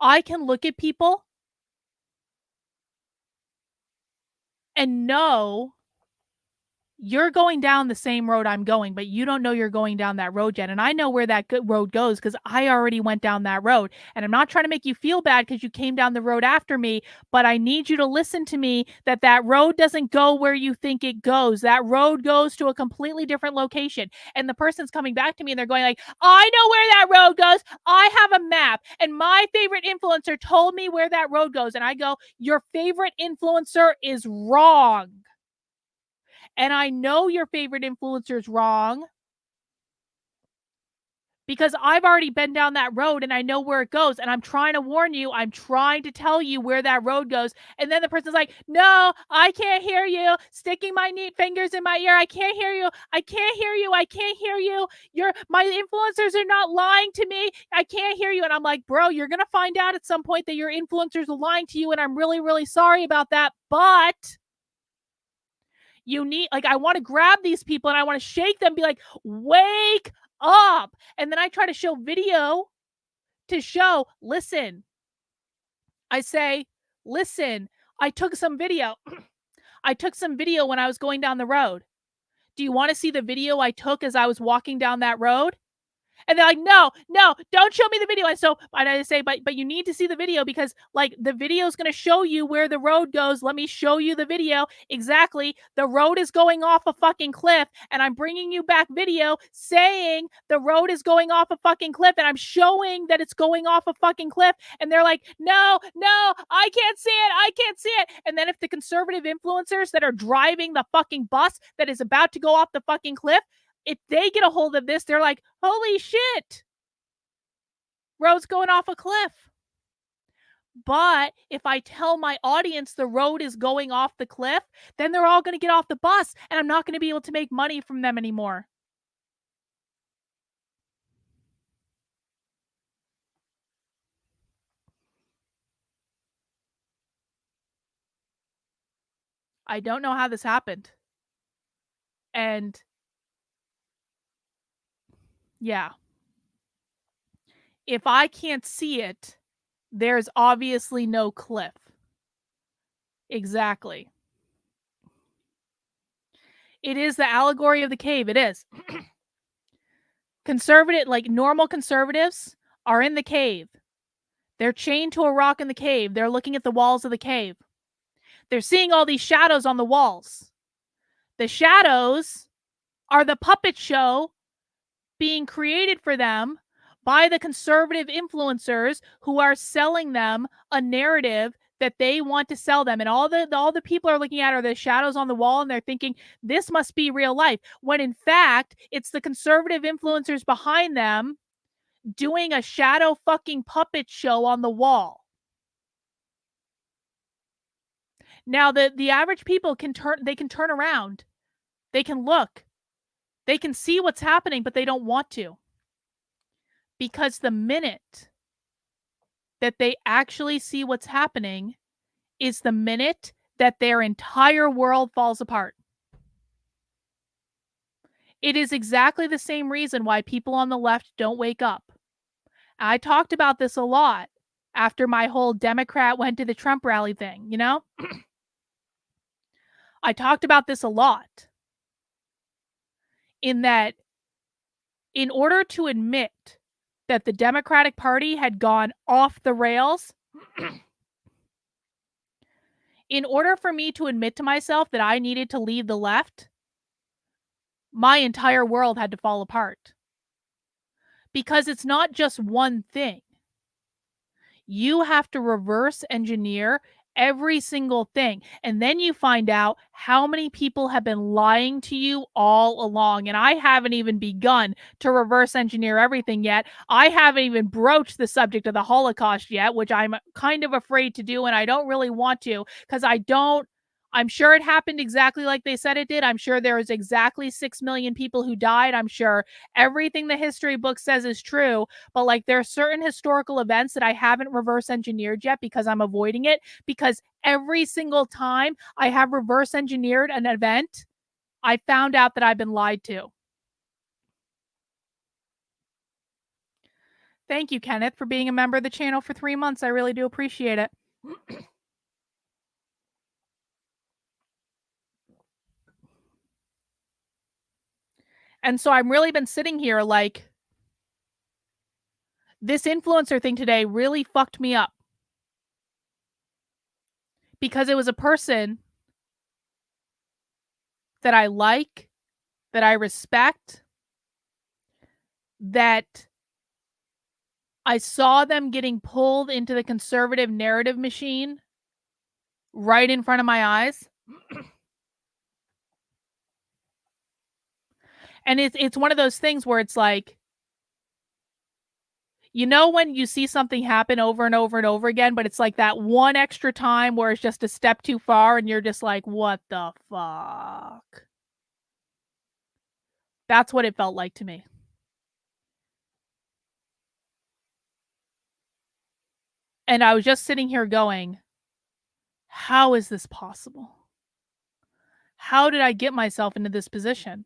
I can look at people and know you're going down the same road I'm going, but you don't know you're going down that road yet. And I know where that road goes because I already went down that road. And I'm not trying to make you feel bad because you came down the road after me, but I need you to listen to me that that road doesn't go where you think it goes. That road goes to a completely different location. And the person's coming back to me and they're going like, I know where that road goes. I have a map. And my favorite influencer told me where that road goes. And I go, your favorite influencer is wrong. And I know your favorite influencer is wrong because I've already been down that road and I know where it goes. And I'm trying to warn you. I'm trying to tell you where that road goes. And then the person's like, no, I can't hear you. Sticking my neat fingers in my ear. I can't hear you. I can't hear you. I can't hear you. My influencers are not lying to me. I can't hear you. And I'm like, bro, you're going to find out at some point that your influencers are lying to you. And I'm really, really sorry about that. But you need, like, I want to grab these people and I want to shake them, be like, wake up. And then I try to show video to show, listen. I say, listen, I took some video. I took some video when I was going down the road. Do you want to see the video I took as I was walking down that road? And they're like, no, don't show me the video. And so I say, but you need to see the video because like the video is going to show you where the road goes. Let me show you the video. Exactly. The road is going off a fucking cliff and I'm bringing you back video saying the road is going off a fucking cliff and I'm showing that it's going off a fucking cliff. And they're like, no, I can't see it. I can't see it. And then if the conservative influencers that are driving the fucking bus that is about to go off the fucking cliff, if they get a hold of this, they're like, holy shit, road's going off a cliff. But if I tell my audience the road is going off the cliff, then they're all going to get off the bus and I'm not going to be able to make money from them anymore. I don't know how this happened. And yeah. If I can't see it, there's obviously no cliff. Exactly. It is the allegory of the cave. It is. Conservative, like normal conservatives are in the cave. They're chained to a rock in the cave. They're looking at the walls of the cave. They're seeing all these shadows on the walls. The shadows are the puppet show being created for them by the conservative influencers who are selling them a narrative that they want to sell them. And all the people are looking at are the shadows on the wall and they're thinking this must be real life. When in fact, it's the conservative influencers behind them doing a shadow fucking puppet show on the wall. Now the average people can turn around. They can look. They can see what's happening, but they don't want to. Because the minute that they actually see what's happening is the minute that their entire world falls apart. It is exactly the same reason why people on the left don't wake up. I talked about this a lot after my whole Democrat went to the Trump rally thing, you know? I talked about this a lot. In that, in order to admit that the Democratic Party had gone off the rails, in order for me to admit to myself that I needed to leave the left, my entire world had to fall apart. Because it's not just one thing. You have to reverse engineer every single thing. And then you find out how many people have been lying to you all along. And I haven't even begun to reverse engineer everything yet. I haven't even broached the subject of the Holocaust yet, which I'm kind of afraid to do. And I don't really want to because I'm sure it happened exactly like they said it did. I'm sure there was exactly 6 million people who died. I'm sure everything the history book says is true. But like there are certain historical events that I haven't reverse engineered yet because I'm avoiding it. Because every single time I have reverse engineered an event, I found out that I've been lied to. Thank you, Kenneth, for being a member of the channel for 3 months. I really do appreciate it. And so I've really been sitting here like, this influencer thing today really fucked me up. Because it was a person that I like, that I respect, that I saw them getting pulled into the conservative narrative machine right in front of my eyes. And it's one of those things where it's like, You know when you see something happen over and over and over again, but it's like that one extra time where it's just a step too far and you're just like, what the fuck? That's what it felt like to me. And I was just sitting here going, how is this possible? How did I get myself into this position?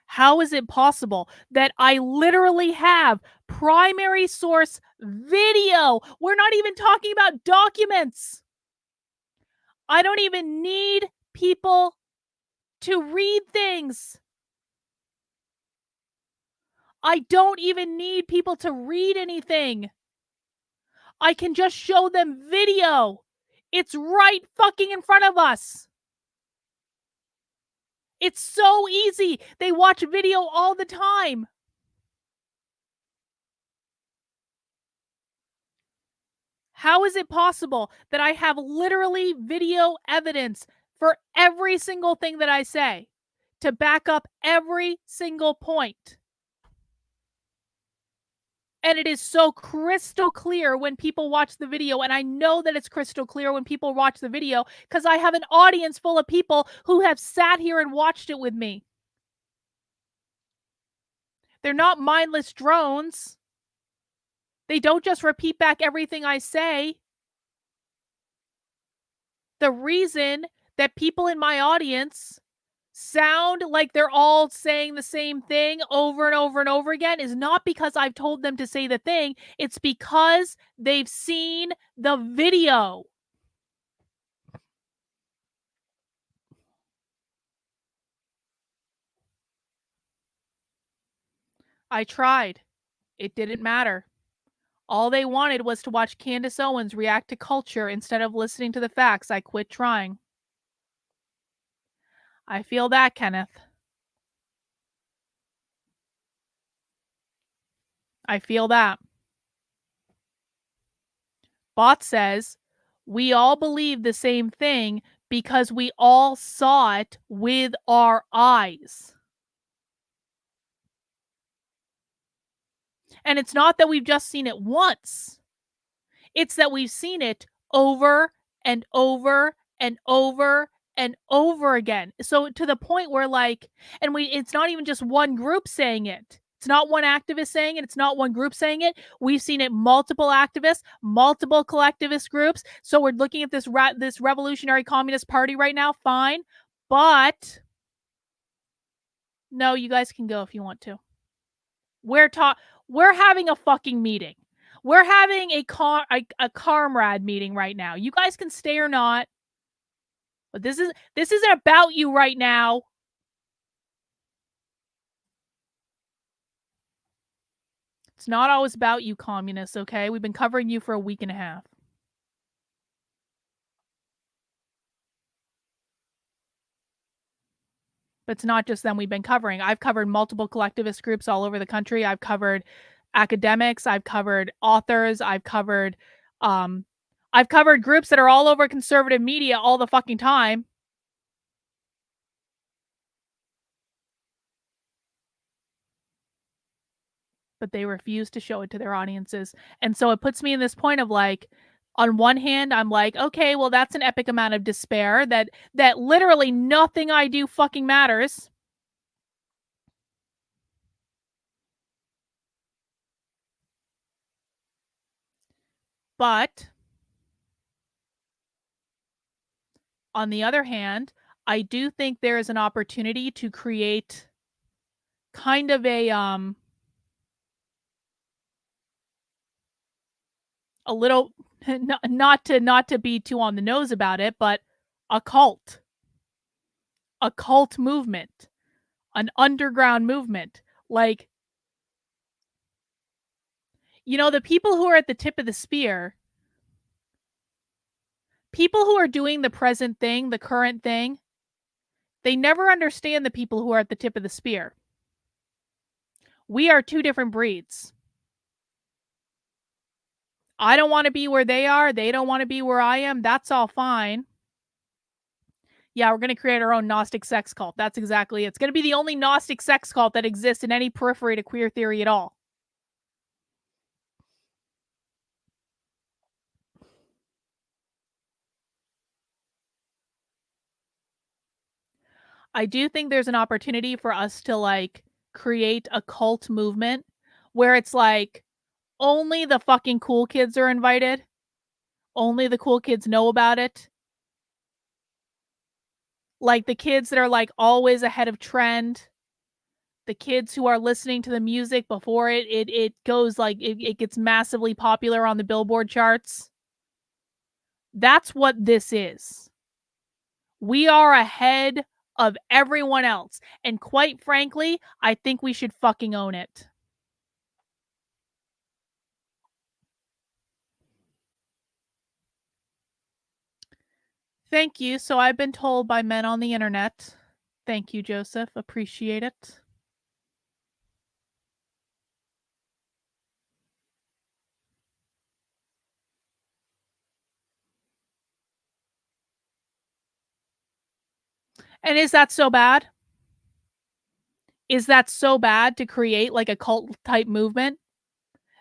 How is it possible that I literally have primary source video? We're not even talking about documents. I don't even need people to read things. I don't even need people to read anything. I can just show them video. It's right fucking in front of us. It's so easy. They watch video all the time. How is it possible that I have literally video evidence for every single thing that I say to back up every single point? And it is so crystal clear when people watch the video. And I know that it's crystal clear when people watch the video because I have an audience full of people who have sat here and watched it with me. They're not mindless drones. They don't just repeat back everything I say. The reason that people in my audience sound like they're all saying the same thing over and over and over again is not because I've told them to say the thing. It's because they've seen the video. I tried. It didn't matter. All they wanted was to watch Candace Owens react to culture instead of listening to the facts. I quit trying. I feel that, Kenneth. I feel that. Bot says, we all believe the same thing because we all saw it with our eyes. And it's not that we've just seen it once. It's that we've seen it over and over and over and over again. So to the point where it's not even just one group saying it. It's not one activist saying it. It's not one group saying it. We've seen it multiple activists, multiple collectivist groups. So we're looking at this revolutionary communist party right now. Fine. But no, you guys can go if you want to. We're having a fucking meeting. We're having a comrade meeting right now. You guys can stay or not. But this isn't about you right now. It's not always about you, communists, okay? We've been covering you for a week and a half. But it's not just them we've been covering. I've covered multiple collectivist groups all over the country. I've covered academics. I've covered authors. I've covered groups that are all over conservative media all the fucking time. But they refuse to show it to their audiences. And so it puts me in this point of on one hand, I'm like, okay, well, that's an epic amount of despair that literally nothing I do fucking matters. But on the other hand, I do think there is an opportunity to create kind of a little not to be too on the nose about it, but a cult movement, an underground movement. The people who are at the tip of the spear, people who are doing the present thing, the current thing, they never understand the people who are at the tip of the spear. We are two different breeds. I don't want to be where they are. They don't want to be where I am. That's all fine. Yeah, we're going to create our own Gnostic sex cult. That's exactly it. It's going to be the only Gnostic sex cult that exists in any periphery to queer theory at all. I do think there's an opportunity for us to like create a cult movement where it's like only the fucking cool kids are invited. Only the cool kids know about it. Like the kids that are like always ahead of trend. The kids who are listening to the music before it goes like it gets massively popular on the Billboard charts. That's what this is. We are ahead of everyone else. And quite frankly, I think we should fucking own it. Thank you. So I've been told by men on the internet. Thank you, Joseph. Appreciate it. And is that so bad? Is that so bad to create like a cult type movement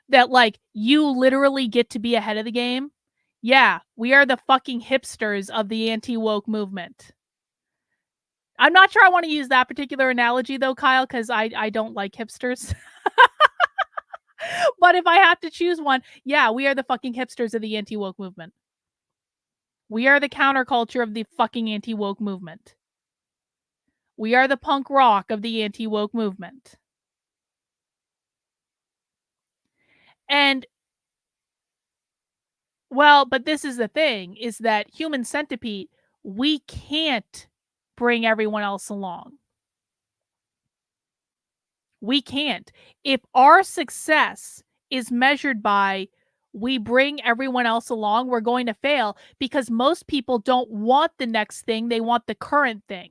that like you literally get to be ahead of the game? Yeah, we are the fucking hipsters of the anti-woke movement. I'm not sure I want to use that particular analogy though, Kyle, because I don't like hipsters. But if I have to choose one, yeah, we are the fucking hipsters of the anti-woke movement. We are the counterculture of the fucking anti-woke movement. We are the punk rock of the anti-woke movement. And, well, but this is the thing, is that Human Centipede, we can't bring everyone else along. We can't. If our success is measured by we bring everyone else along, we're going to fail because most people don't want the next thing. They want the current thing.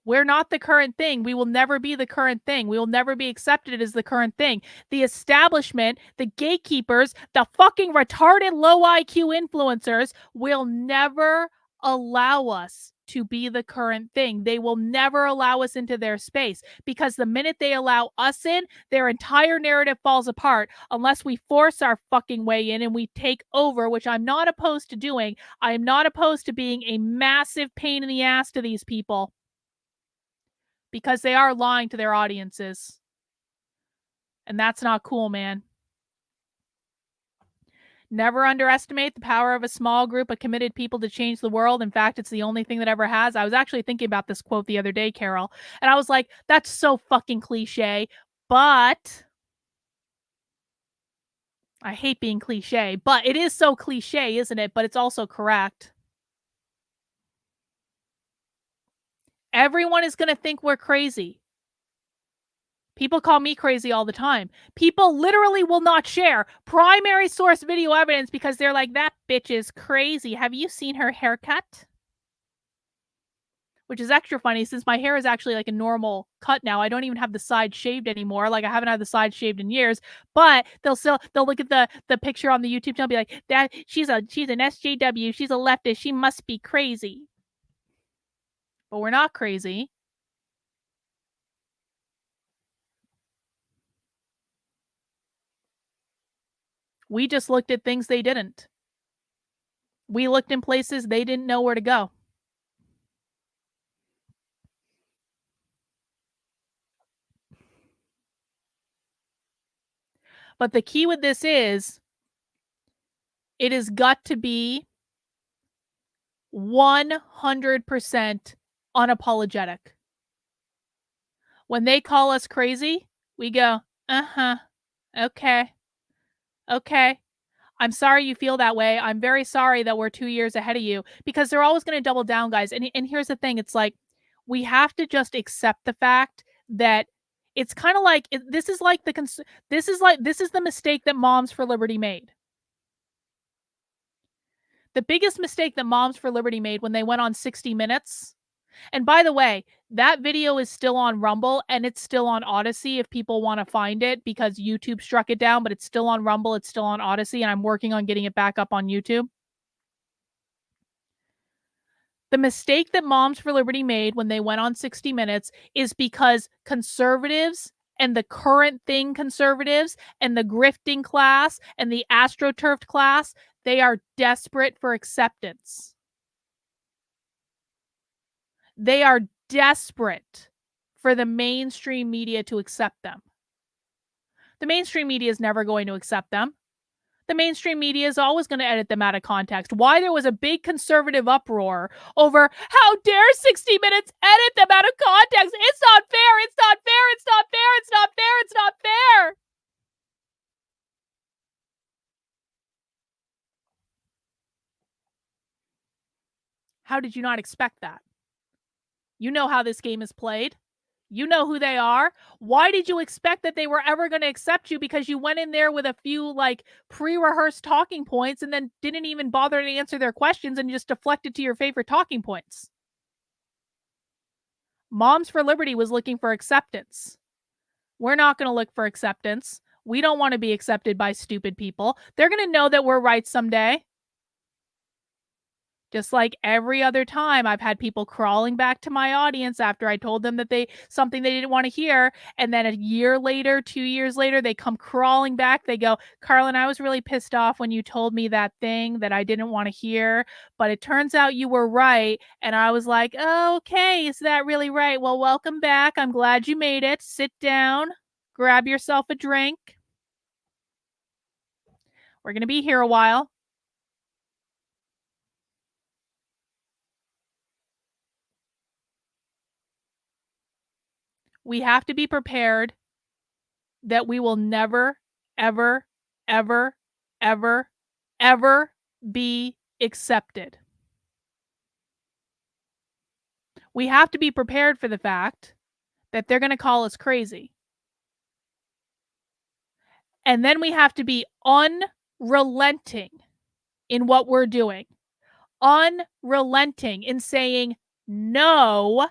We're not the current thing. We will never be the current thing. We will never be accepted as the current thing. The establishment, the gatekeepers, the fucking retarded low IQ influencers will never allow us to be the current thing. They will never allow us into their space because the minute they allow us in, their entire narrative falls apart unless we force our fucking way in and we take over, which I'm not opposed to doing. I am not opposed to being a massive pain in the ass to these people because they are lying to their audiences. And that's not cool, man. Never underestimate the power of a small group of committed people to change the world. In fact, it's the only thing that ever has. I was actually thinking about this quote the other day, Carol, and I was like, that's so fucking cliche, but I hate being cliche, but it is so cliche, isn't it? But it's also correct. Everyone is going to think we're crazy. People call me crazy all the time. People literally will not share primary source video evidence because they're like, that bitch is crazy. Have you seen her haircut? Which is extra funny since my hair is actually like a normal cut now. I don't even have the side shaved anymore. Like I haven't had the side shaved in years, but they'll look at the picture on the YouTube channel and be like, that she's an SJW, she's a leftist, she must be crazy. But we're not crazy. We just looked at things they didn't. We looked in places they didn't know where to go. But the key with this is, it has got to be 100% unapologetic. When they call us crazy, we go, uh-huh, okay. Okay. I'm sorry you feel that way. I'm very sorry that we're 2 years ahead of you because they're always going to double down, guys. And here's the thing. It's like, we have to just accept the fact that it's kind of like, this is the mistake that Moms for Liberty made. The biggest mistake that Moms for Liberty made when they went on 60 Minutes. And by the way, that video is still on Rumble and it's still on Odyssey if people want to find it because YouTube struck it down, but it's still on Rumble, it's still on Odyssey, and I'm working on getting it back up on YouTube. The mistake that Moms for Liberty made when they went on 60 Minutes is because conservatives and the current thing conservatives and the grifting class and the astroturfed class, They are desperate for acceptance. They are desperate for the mainstream media to accept them. The mainstream media is never going to accept them. The mainstream media is always going to edit them out of context. Why there was a big conservative uproar over how dare 60 Minutes edit them out of context? It's not fair. It's not fair. It's not fair. It's not fair. It's not fair. How did you not expect that? You know how this game is played. You know who they are. Why did you expect that they were ever going to accept you? Because you went in there with a few like pre-rehearsed talking points and then didn't even bother to answer their questions and just deflected to your favorite talking points. Moms for Liberty was looking for acceptance. We're not going to look for acceptance. We don't want to be accepted by stupid people. They're going to know that we're right someday. Just like every other time, I've had people crawling back to my audience after I told them that something they didn't want to hear. And then a year later, 2 years later, they come crawling back. They go, Carlin, I was really pissed off when you told me that thing that I didn't want to hear. But it turns out you were right. And I was like, oh, okay, is that really right? Well, welcome back. I'm glad you made it. Sit down. Grab yourself a drink. We're going to be here a while. We have to be prepared that we will never, ever, ever, ever, ever be accepted. We have to be prepared for the fact that they're going to call us crazy. And then we have to be unrelenting in what we're doing. Unrelenting in saying, no,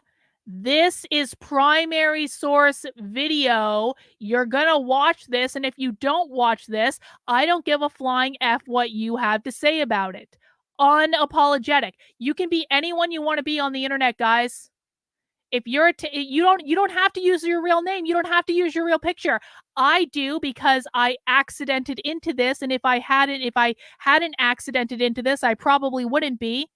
this is primary source video. You're going to watch this. And if you don't watch this, I don't give a flying F what you have to say about it. Unapologetic. You can be anyone you want to be on the internet, guys. If you're you don't have to use your real name. You don't have to use your real picture. I do because I accidented into this. And if I hadn't accidented into this, I probably wouldn't be.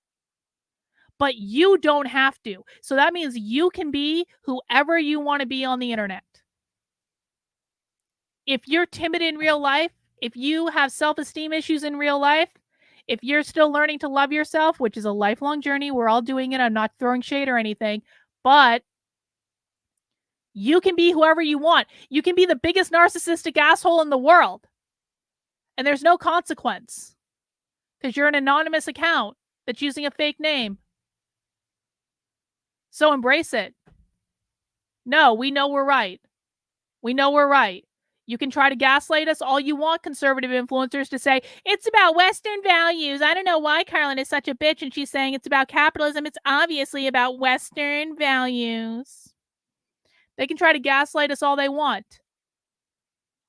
But you don't have to. So that means you can be whoever you want to be on the internet. If you're timid in real life, if you have self-esteem issues in real life, if you're still learning to love yourself, which is a lifelong journey, we're all doing it. I'm not throwing shade or anything, but you can be whoever you want. You can be the biggest narcissistic asshole in the world. And there's no consequence because you're an anonymous account that's using a fake name. So embrace it. No, we know we're right. We know we're right. You can try to gaslight us all you want, conservative influencers, to say, it's about Western values. I don't know why Carlin is such a bitch and she's saying it's about capitalism. It's obviously about Western values. They can try to gaslight us all they want.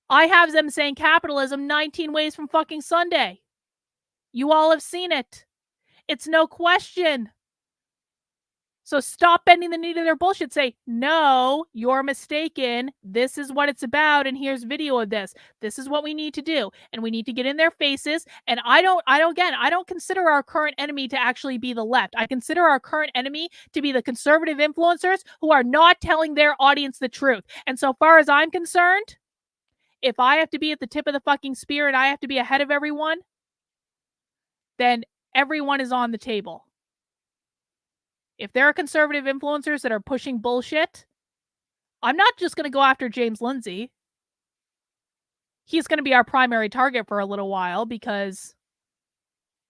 I have them saying capitalism 19 ways from fucking Sunday. You all have seen it. It's no question. So stop bending the knee to their bullshit. Say, no, you're mistaken. This is what it's about. And here's video of this. This is what we need to do. And we need to get in their faces. And I don't consider our current enemy to actually be the left. I consider our current enemy to be the conservative influencers who are not telling their audience the truth. And so far as I'm concerned, if I have to be at the tip of the fucking spear and I have to be ahead of everyone, then everyone is on the table. If there are conservative influencers that are pushing bullshit, I'm not just going to go after James Lindsay. He's going to be our primary target for a little while because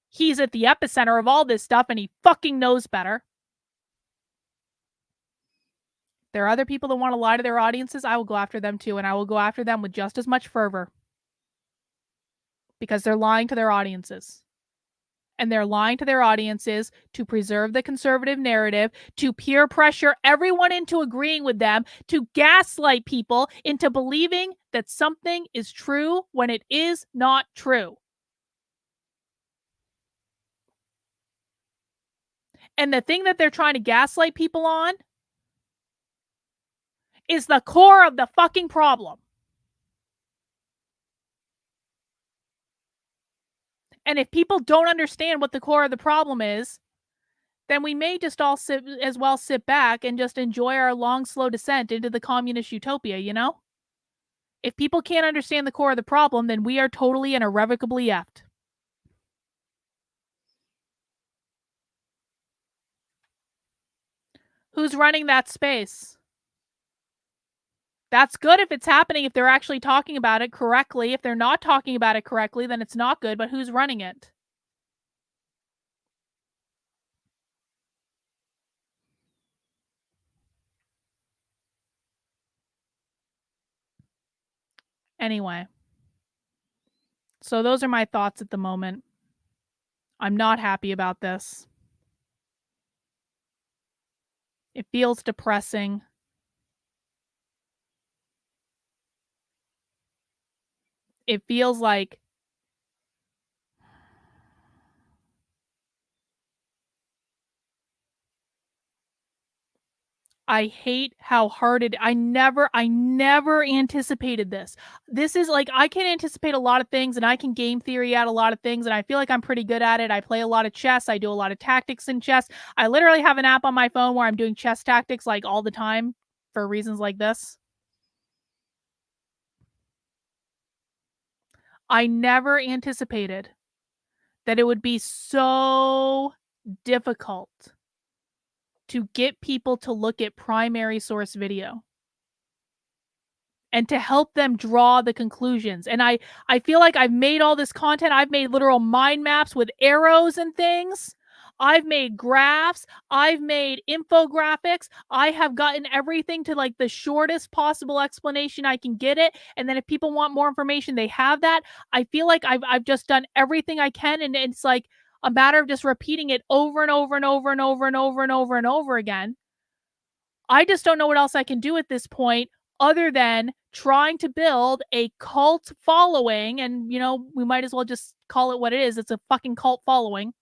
he's at the epicenter of all this stuff and he fucking knows better. There are other people that want to lie to their audiences. I will go after them too, and I will go after them with just as much fervor because they're lying to their audiences. And they're lying to their audiences to preserve the conservative narrative, to peer pressure everyone into agreeing with them, to gaslight people into believing that something is true when it is not true. And the thing that they're trying to gaslight people on is the core of the fucking problem. And if people don't understand what the core of the problem is, then we may just all sit back and just enjoy our long, slow descent into the communist utopia, you know? If people can't understand the core of the problem, then we are totally and irrevocably effed. Who's running that space? That's good if it's happening, if they're actually talking about it correctly. If they're not talking about it correctly, then it's not good, but who's running it? Anyway. So those are my thoughts at the moment. I'm not happy about this. It feels depressing. It feels like I hate how hard it. I never anticipated this. This is like, I can anticipate a lot of things and I can game theory out a lot of things, and I feel like I'm pretty good at it. I play a lot of chess. I do a lot of tactics in chess. I literally have an app on my phone where I'm doing chess tactics like all the time for reasons like this. I never anticipated that it would be so difficult to get people to look at primary source video and to help them draw the conclusions. And I feel like I've made all this content. I've made literal mind maps with arrows and things. I've made graphs. I've made infographics. I have gotten everything to like the shortest possible explanation I can get it. And then if people want more information, they have that. I feel like I've just done everything I can. And it's like a matter of just repeating it over and over and over and over and over and over and over again. I just don't know what else I can do at this point other than trying to build a cult following. And, you know, we might as well just call it what it is. It's a fucking cult following.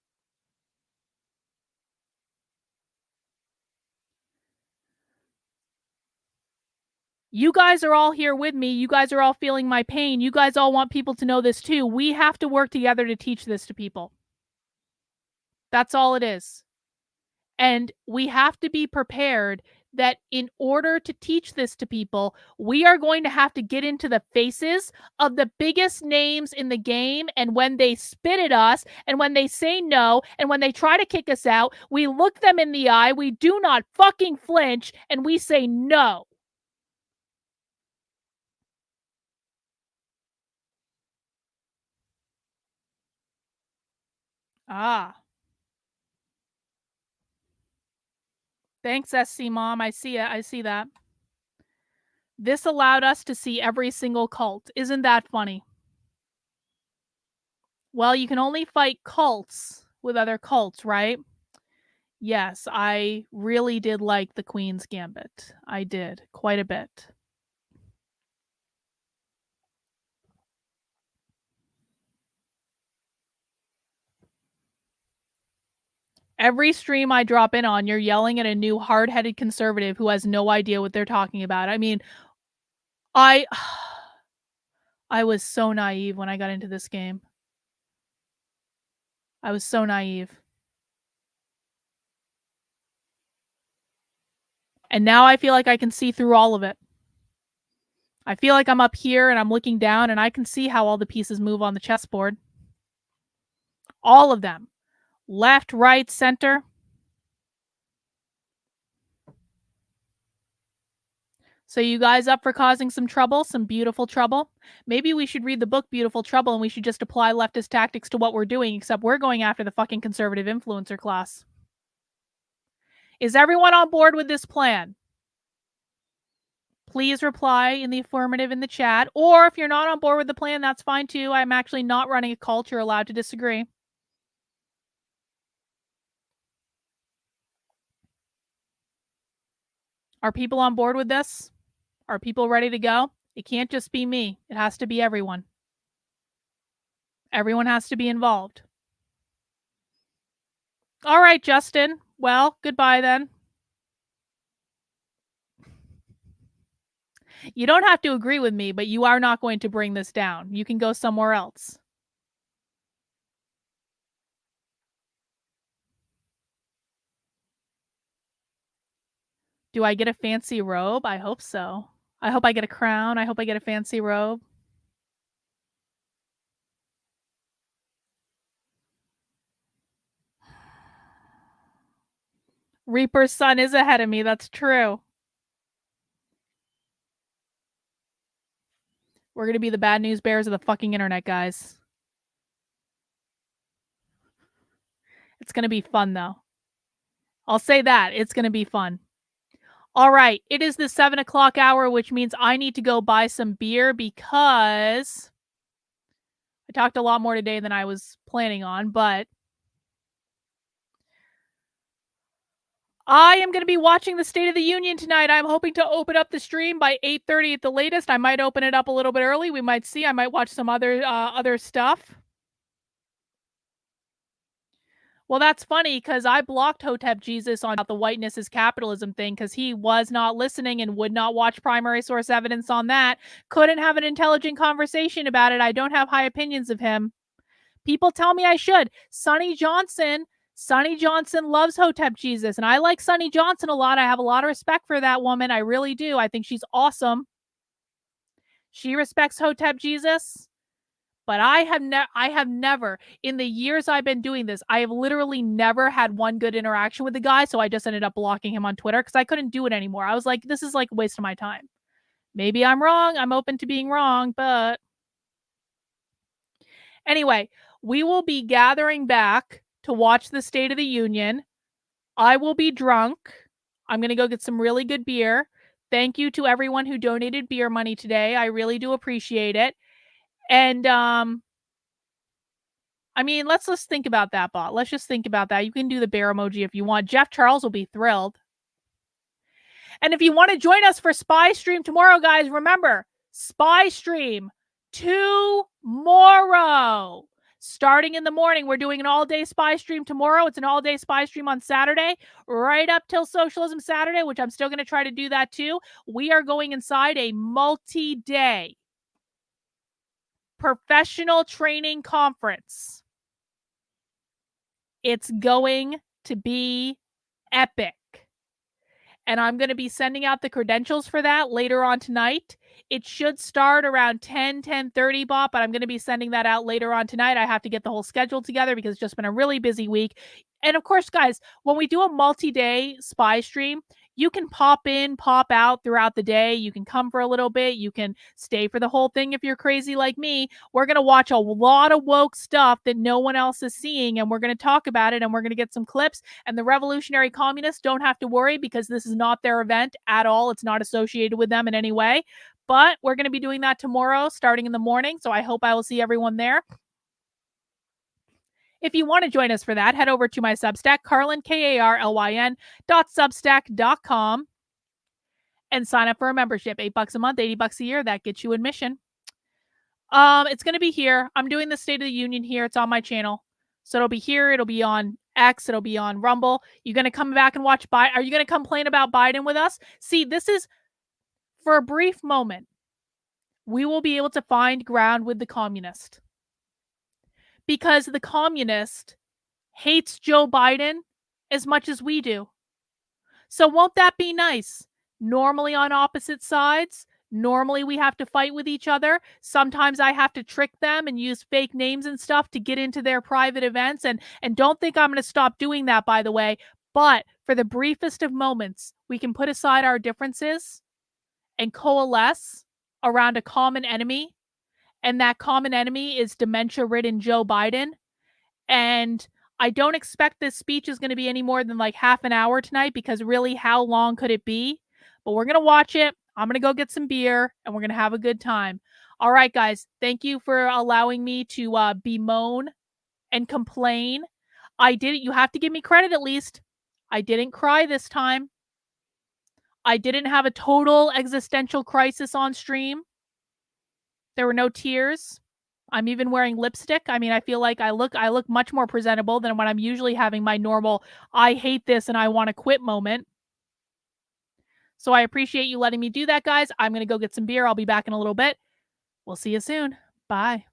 You guys are all here with me. You guys are all feeling my pain. You guys all want people to know this too. We have to work together to teach this to people. That's all it is. And we have to be prepared that in order to teach this to people, we are going to have to get into the faces of the biggest names in the game. And when they spit at us, and when they say no, and when they try to kick us out, we look them in the eye, we do not fucking flinch, and we say no. Ah. Thanks, SC Mom. I see it. I see that. This allowed us to see every single cult. Isn't that funny? Well, you can only fight cults with other cults, right? Yes, I really did like the Queen's Gambit. I did, quite a bit. Every stream I drop in on, you're yelling at a new hard-headed conservative who has no idea what they're talking about. I mean, I was so naive when I got into this game. I was so naive. And now I feel like I can see through all of it. I feel like I'm up here and I'm looking down and I can see how all the pieces move on the chessboard. All of them. Left, right, center. So you guys up for causing some trouble, some beautiful trouble? Maybe we should read the book Beautiful Trouble and we should just apply leftist tactics to what we're doing, except we're going after the fucking conservative influencer class. Is everyone on board with this plan? Please reply in the affirmative in the chat. Or if you're not on board with the plan, that's fine too. I'm actually not running a cult. You're allowed to disagree. Are people on board with this? Are people ready to go? It can't just be me. It has to be everyone. Everyone has to be involved. All right, Justin. Well, goodbye then. You don't have to agree with me, but you are not going to bring this down. You can go somewhere else. Do I get a fancy robe? I hope so. I hope I get a crown. I hope I get a fancy robe. Reaper's son is ahead of me. That's true. We're going to be the bad news bears of the fucking internet, guys. It's going to be fun, though. I'll say that. It's going to be fun. All right. It is the 7 o'clock hour, which means I need to go buy some beer because I talked a lot more today than I was planning on, but I am going to be watching the State of the Union tonight. I'm hoping to open up the stream by 8:30 at the latest. I might open it up a little bit early. We might see. I might watch some other stuff. Well, that's funny because I blocked Hotep Jesus on the whiteness is capitalism thing because he was not listening and would not watch primary source evidence on that. Couldn't have an intelligent conversation about it. I don't have high opinions of him. People tell me I should. Sonny Johnson loves Hotep Jesus, and I like Sonny Johnson a lot. I have a lot of respect for that woman. I really do. I think she's awesome. She respects Hotep Jesus. But I have never, in the years I've been doing this, I have literally never had one good interaction with the guy, so I just ended up blocking him on Twitter because I couldn't do it anymore. I was like, this is like a waste of my time. Maybe I'm wrong. I'm open to being wrong, but anyway, we will be gathering back to watch the State of the Union. I will be drunk. I'm going to go get some really good beer. Thank you to everyone who donated beer money today. I really do appreciate it. And, I mean, let's just think about that, bot. Let's just think about that. You can do the bear emoji if you want. Jeff Charles will be thrilled. And if you want to join us for Spy Stream tomorrow, guys, remember, Spy Stream tomorrow. Starting in the morning, we're doing an all-day Spy Stream tomorrow. It's an all-day Spy Stream on Saturday, right up till Socialism Saturday, which I'm still going to try to do that too. We are going inside a multi-day professional training conference. It's going to be epic. And I'm going to be sending out the credentials for that later on tonight. It should start around 10:30, bot, but I'm going to be sending that out later on tonight. I have to get the whole schedule together because it's just been a really busy week. And of course, guys, when we do a multi-day spy stream, you can pop in, pop out throughout the day. You can come for a little bit. You can stay for the whole thing if you're crazy like me. We're going to watch a lot of woke stuff that no one else is seeing, and we're going to talk about it, and we're going to get some clips. And the revolutionary communists don't have to worry because this is not their event at all. It's not associated with them in any way. But we're going to be doing that tomorrow starting in the morning, so I hope I will see everyone there. If you want to join us for that, head over to my Substack, Carlin, KARLYN.substack.com, and sign up for a membership. $8 a month, $80 a year. That gets you admission. It's going to be here. I'm doing the State of the Union here. It's on my channel. So it'll be here. It'll be on X. It'll be on Rumble. You're going to come back and watch Biden. Are you going to complain about Biden with us? See, this is for a brief moment. We will be able to find ground with the communist. Because the communist hates Joe Biden as much as we do. So won't that be nice? Normally on opposite sides, normally we have to fight with each other. Sometimes I have to trick them and use fake names and stuff to get into their private events. And don't think I'm going to stop doing that, by the way. But for the briefest of moments, we can put aside our differences and coalesce around a common enemy. And that common enemy is dementia-ridden Joe Biden. And I don't expect this speech is going to be any more than like half an hour tonight, because really, how long could it be? But we're going to watch it. I'm going to go get some beer, and we're going to have a good time. All right, guys. Thank you for allowing me to bemoan and complain. I did it. You have to give me credit at least. I didn't cry this time. I didn't have a total existential crisis on stream. There were no tears. I'm even wearing lipstick. I mean, I feel like I look much more presentable than when I'm usually having my normal I hate this and I want to quit moment. So I appreciate you letting me do that, guys. I'm going to go get some beer. I'll be back in a little bit. We'll see you soon. Bye.